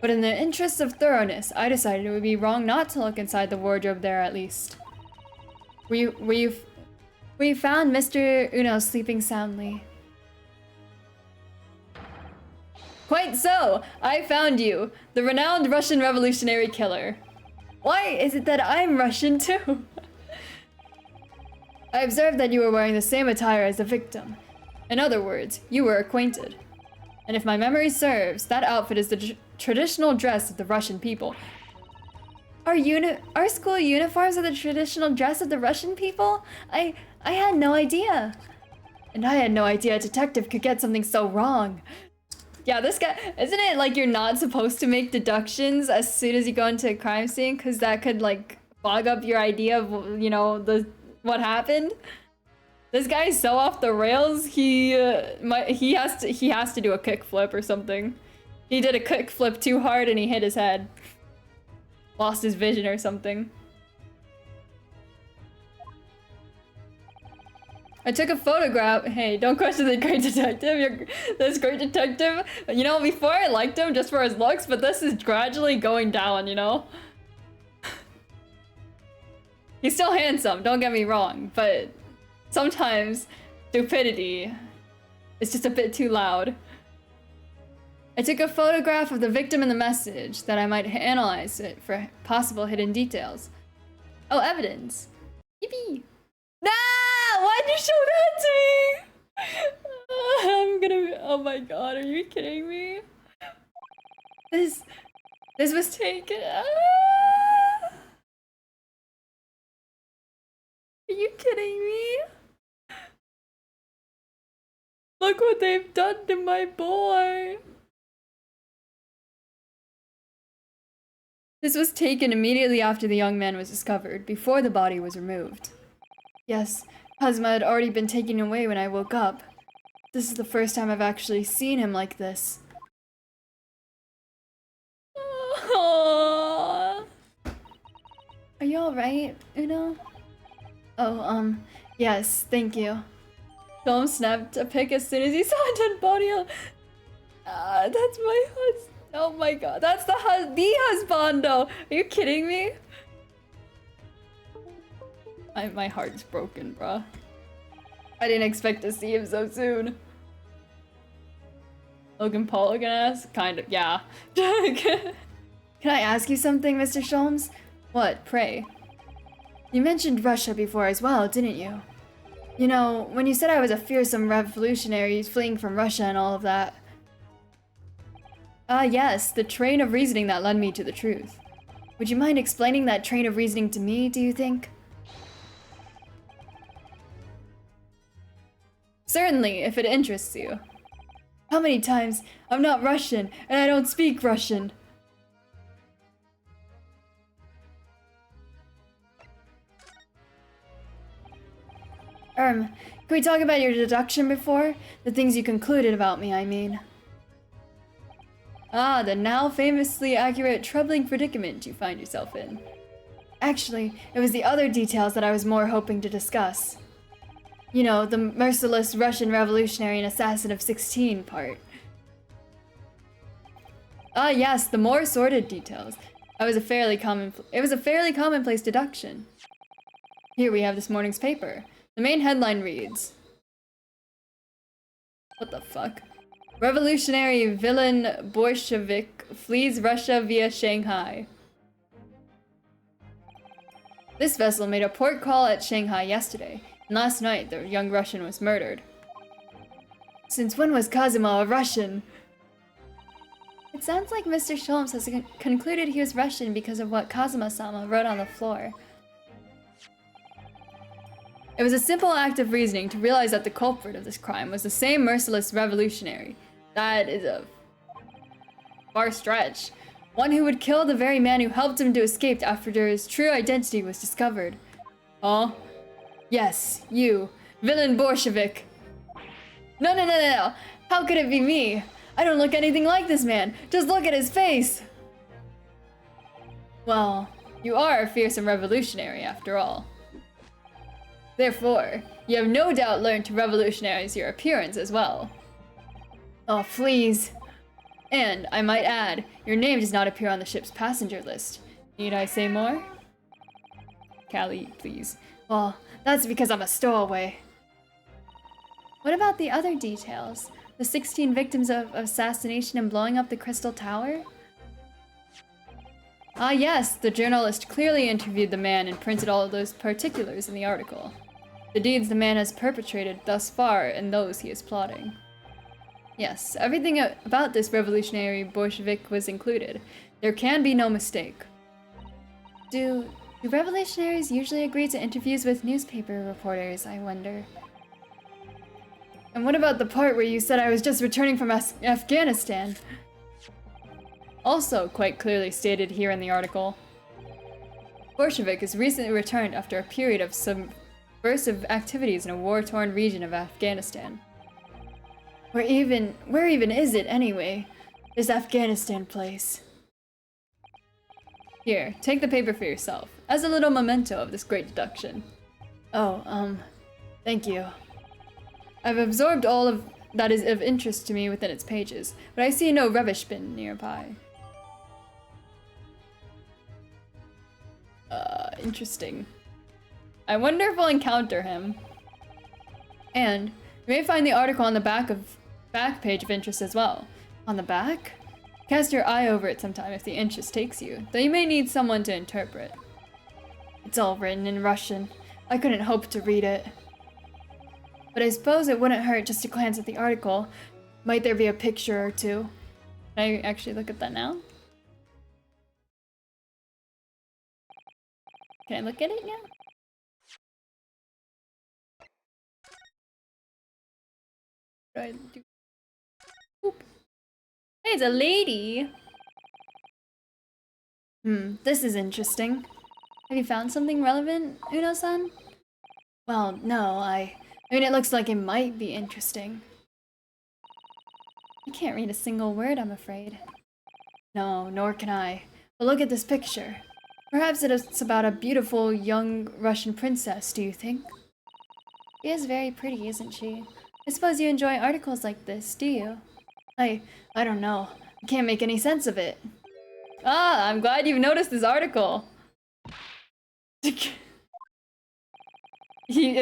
But in the interest of thoroughness, I decided it would be wrong not to look inside the wardrobe there at least. We found Mr. Uno sleeping soundly. Quite so! I found you, the renowned Russian revolutionary killer. Why is it that I'm Russian too? I observed that you were wearing the same attire as the victim. In other words, you were acquainted. And if my memory serves, that outfit is the traditional dress of the Russian people. Our school uniforms are the traditional dress of the Russian people? I had no idea. And I had no idea a detective could get something so wrong. Yeah, this guy, isn't it like you're not supposed to make deductions as soon as you go into a crime scene? Because that could like fog up your idea of, you know, what happened? This guy's so off the rails. He has to do a kickflip or something. He did a kickflip too hard and he hit his head. Lost his vision or something. I took a photograph. Hey, don't question the great detective. This great detective. You know, before I liked him just for his looks, but this is gradually going down, you know? He's still handsome, don't get me wrong, but sometimes stupidity is just a bit too loud. I took a photograph of the victim and the message that I might analyze it for possible hidden details. Oh, evidence. Yippee! Nah! Why'd you show that to me? I'm gonna. Oh my god, are you kidding me? This was taken. Ah! Are you kidding me? Look what they've done to my boy. This was taken immediately after the young man was discovered, before the body was removed. Yes, Cosmo had already been taken away when I woke up. This is the first time I've actually seen him like this. Aww. Are you alright, Uno? Oh, yes, thank you. Tom snapped a pic as soon as he saw a dead body. That's my husband. Oh my god, that's the husbando. Are you kidding me? My heart's broken, bruh. I didn't expect to see him so soon. Logan Paul gonna ask? Kind of, yeah. Can I ask you something, Mr. Sholmes? What, pray? You mentioned Russia before as well, didn't you? You know, when you said I was a fearsome revolutionary fleeing from Russia and all of that. Yes, the train of reasoning that led me to the truth. Would you mind explaining that train of reasoning to me, do you think? Certainly, if it interests you. How many times? I'm not Russian, and I don't speak Russian. Can we talk about your deduction before? The things you concluded about me, I mean. Ah, the now famously accurate, troubling predicament you find yourself in. Actually, it was the other details that I was more hoping to discuss. You know, the merciless Russian revolutionary and assassin of 16 part. Ah, yes, the more sordid details. It was a fairly commonplace deduction. Here we have this morning's paper. The main headline reads... What the fuck? Revolutionary villain Bolshevik flees Russia via Shanghai. This vessel made a port call at Shanghai yesterday, and last night the young Russian was murdered. Since when was Cosimo a Russian? It sounds like Mr. Sholmes has concluded he was Russian because of what Cosimo-sama wrote on the floor. It was a simple act of reasoning to realize that the culprit of this crime was the same merciless revolutionary. That is a far stretch. One who would kill the very man who helped him to escape after his true identity was discovered. Oh? Yes, you. Villain Bolshevik. No. How could it be me? I don't look anything like this man. Just look at his face. Well, you are a fearsome revolutionary after all. Therefore, you have no doubt learned to revolutionize your appearance as well. Oh, please. And, I might add, your name does not appear on the ship's passenger list. Need I say more? Callie, please. Well, that's because I'm a stowaway. What about the other details? The 16 victims of assassination and blowing up the Crystal Tower? Ah yes, the journalist clearly interviewed the man and printed all of those particulars in the article. The deeds the man has perpetrated thus far and those he is plotting. Yes, everything about this revolutionary Bolshevik was included. There can be no mistake. Do revolutionaries usually agree to interviews with newspaper reporters, I wonder? And what about the part where you said I was just returning from Afghanistan? Also quite clearly stated here in the article. Bolshevik has recently returned after a period of subversive activities in a war-torn region of Afghanistan. Where even is it anyway? This Afghanistan place. Here, take the paper for yourself, as a little memento of this great deduction. Oh, thank you. I've absorbed all of that is of interest to me within its pages, but I see no rubbish bin nearby. Interesting. I wonder if we'll encounter him. And you may find the article on the back page of interest as well. On the back? Cast your eye over it sometime if the interest takes you, though you may need someone to interpret. It's all written in Russian. I couldn't hope to read it. But I suppose it wouldn't hurt just to glance at the article. Might there be a picture or two? Can I actually look at that now? Can I look at it now? What do I do? Oop. Hey, it's a lady! This is interesting. Have you found something relevant, Uno-san? Well, no, I mean, it looks like it might be interesting. I can't read a single word, I'm afraid. No, nor can I. But look at this picture. Perhaps it's about a beautiful young Russian princess, do you think? She is very pretty, isn't she? I suppose you enjoy articles like this, do you? I don't know. I can't make any sense of it. Ah, I'm glad you've noticed this article. It's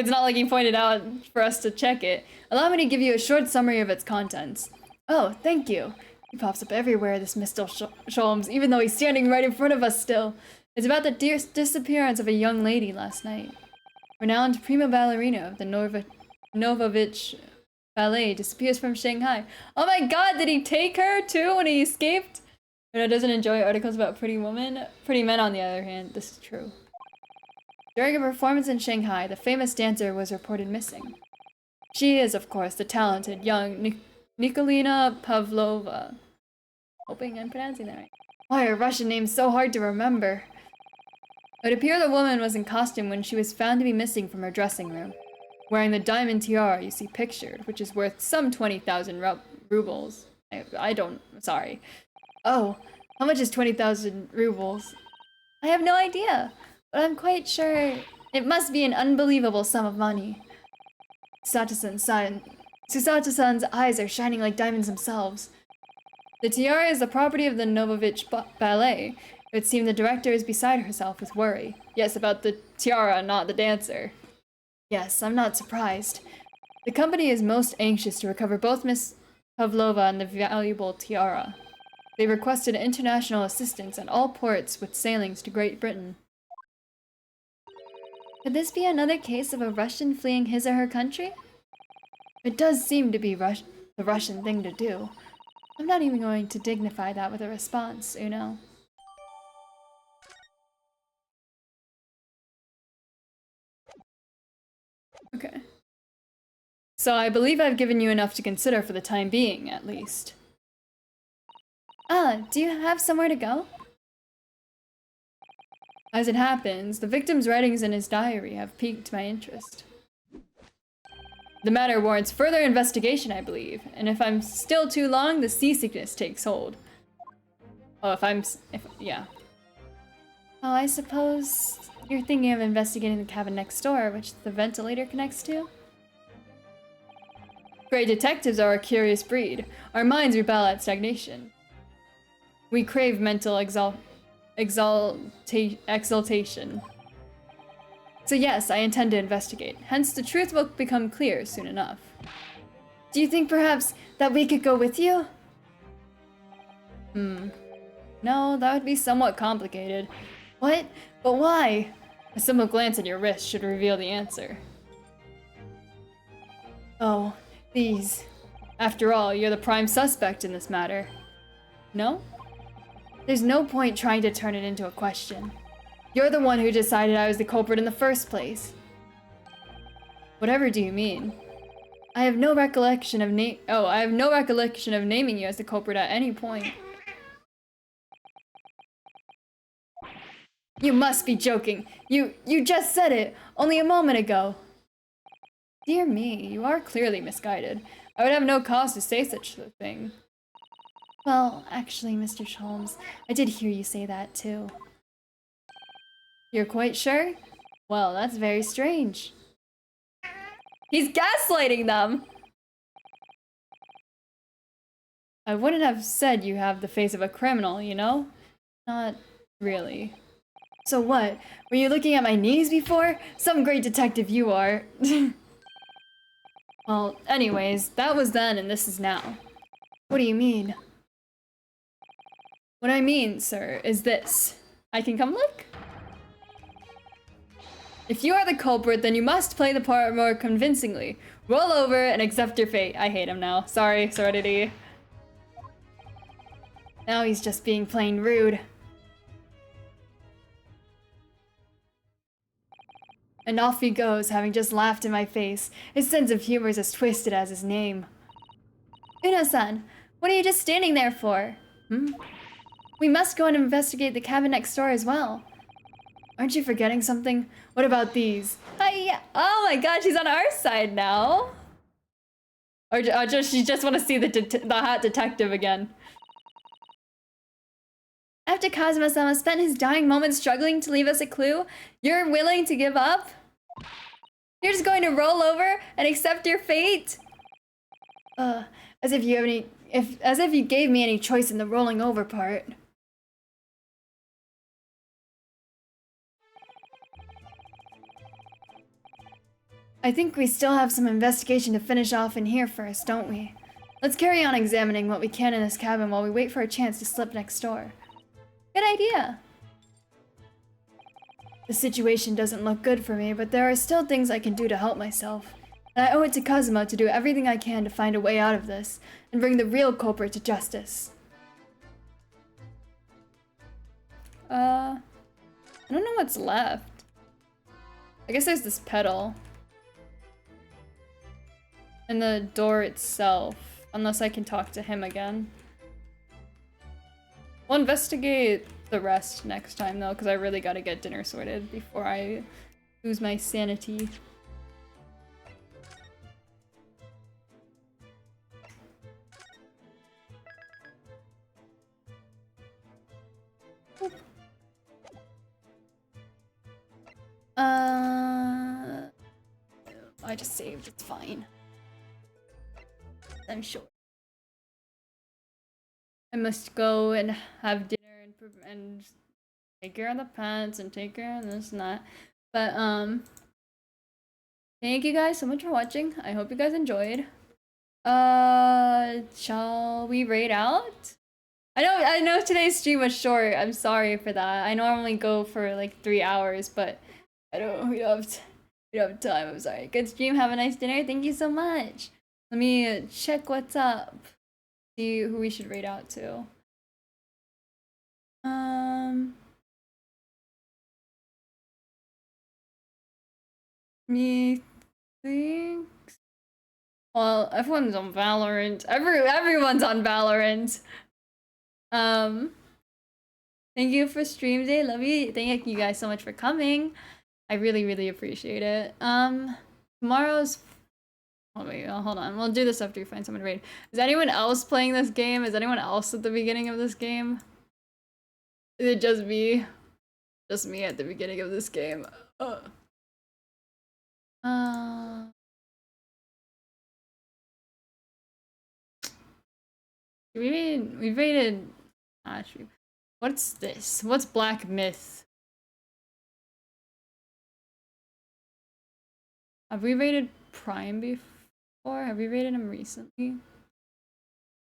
not like he pointed out for us to check it. Allow me to give you a short summary of its contents. Oh, thank you. He pops up everywhere, this Mr. Sholmes, even though he's standing right in front of us still. It's about the disappearance of a young lady last night. Renowned prima ballerina of the Novovich Ballet disappears from Shanghai. Oh my god, did he take her too when he escaped? Uno doesn't enjoy articles about pretty women. Pretty men, on the other hand, this is true. During a performance in Shanghai, the famous dancer was reported missing. She is, of course, the talented young Nikolina Pavlova. Hoping I'm pronouncing that right. Why are Russian names so hard to remember? It would appear the woman was in costume when she was found to be missing from her dressing room, wearing the diamond tiara you see pictured, which is worth some 20,000 rubles. Sorry. Oh, how much is 20,000 rubles? I have no idea, but I'm quite sure it must be an unbelievable sum of money. Susata-san's eyes are shining like diamonds themselves. The tiara is the property of the Novovich Ballet. It would seem the director is beside herself with worry. Yes, about the tiara, not the dancer. Yes, I'm not surprised. The company is most anxious to recover both Miss Pavlova and the valuable tiara. They requested international assistance at all ports with sailings to Great Britain. Could this be another case of a Russian fleeing his or her country? It does seem to be the Russian thing to do. I'm not even going to dignify that with a response, Uno. Okay. So I believe I've given you enough to consider for the time being, at least. Ah, do you have somewhere to go? As it happens, the victim's writings in his diary have piqued my interest. The matter warrants further investigation, I believe, and if I'm still too long, the seasickness takes hold. Oh, yeah. Oh, I suppose you're thinking of investigating the cabin next door, which the ventilator connects to? Great detectives are a curious breed. Our minds rebel at stagnation. We crave mental exaltation. So yes, I intend to investigate. Hence, the truth will become clear soon enough. Do you think perhaps that we could go with you? No, that would be somewhat complicated. What? But why? A simple glance at your wrist should reveal the answer. Oh, please. After all, you're the prime suspect in this matter. No? There's no point trying to turn it into a question. You're the one who decided I was the culprit in the first place. Whatever do you mean? I have no recollection of naming you as the culprit at any point. You must be joking. You just said it only a moment ago. Dear me, you are clearly misguided. I would have no cause to say such a thing. Well, actually, Mr. Sholmes, I did hear you say that too. You're quite sure? Well, that's very strange. He's gaslighting them! I wouldn't have said you have the face of a criminal, you know? Not really. So what? Were you looking at my knees before? Some great detective you are. Well, anyways, that was then and this is now. What do you mean? What I mean, sir, is this. I can come look? If you are the culprit, then you must play the part more convincingly. Roll over and accept your fate. I hate him now. Sorry, Serenity. Now he's just being plain rude. And off he goes, having just laughed in my face. His sense of humor is as twisted as his name. Uno-san, what are you just standing there for? We must go and investigate the cabin next door as well. Aren't you forgetting something? What about these? Hi! Oh my god, she's on our side now. Or just she just want to see the hot detective again. After Kazuma-sama spent his dying moments struggling to leave us a clue, you're willing to give up? You're just going to roll over and accept your fate? As if you gave me any choice in the rolling over part. I think we still have some investigation to finish off in here first, don't we? Let's carry on examining what we can in this cabin while we wait for a chance to slip next door. Good idea! The situation doesn't look good for me, but there are still things I can do to help myself. And I owe it to Kazuma to do everything I can to find a way out of this, and bring the real culprit to justice. I don't know what's left. I guess there's this pedal. And the door itself, unless I can talk to him again. We'll investigate the rest next time though, because I really gotta get dinner sorted before I lose my sanity. I just saved, it's fine. I'm sure. I must go and have dinner and take care of the pets and take care of this and that. But thank you guys so much for watching. I hope you guys enjoyed. Shall we raid out? I know today's stream was short. I'm sorry for that. I normally go for like 3 hours, but we don't have time. I'm sorry. Good stream. Have a nice dinner. Thank you so much. Let me check what's up. See who we should raid out to. Me think. Well, everyone's on Valorant. Everyone's on Valorant. Thank you for stream day. Love you. Thank you guys so much for coming. I really appreciate it. Tomorrow's. Oh wait, hold on. We'll do this after you find someone to raid. Is anyone else playing this game? Is anyone else at the beginning of this game? Is it just me? Just me at the beginning of this game. We raided. What's this? What's Black Myth? Have we raided Prime before? Have we raided him recently?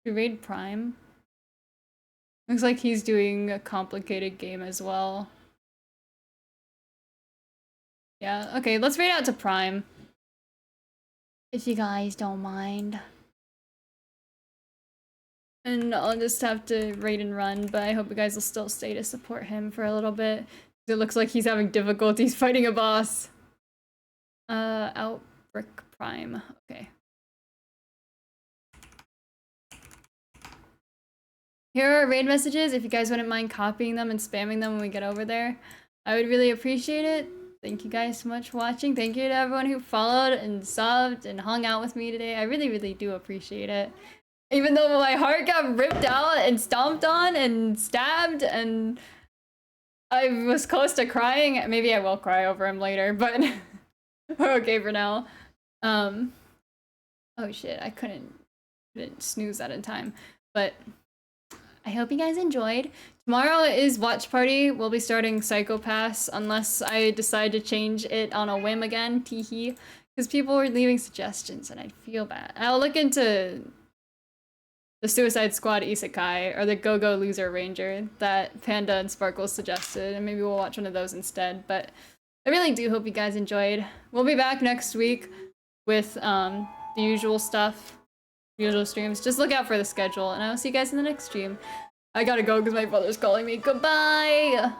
We raid Prime. Looks like he's doing a complicated game as well. Yeah, okay, let's raid out to Prime. If you guys don't mind. And I'll just have to raid and run, but I hope you guys will still stay to support him for a little bit. It looks like he's having difficulties fighting a boss. Outbreak Prime. Okay. Here are raid messages. If you guys wouldn't mind copying them and spamming them when we get over there, I would really appreciate it. Thank you guys so much for watching. Thank you to everyone who followed and subbed and hung out with me today. I really do appreciate it. Even though my heart got ripped out and stomped on and stabbed and I was close to crying. Maybe I will cry over him later, but we're okay for now. Oh shit, I couldn't snooze that in time. But I hope you guys enjoyed. Tomorrow is watch party. We'll be starting Psycho Pass unless I decide to change it on a whim again. Teehee. Because people were leaving suggestions and I feel bad. I'll look into the Suicide Squad Isekai or the Go-Go Loser Ranger that Panda and Sparkles suggested, and maybe we'll watch one of those instead. But I really do hope you guys enjoyed. We'll be back next week with the usual stuff, usual streams. Just look out for the schedule, and I will see you guys in the next stream. I gotta go because my brother's calling me. Goodbye!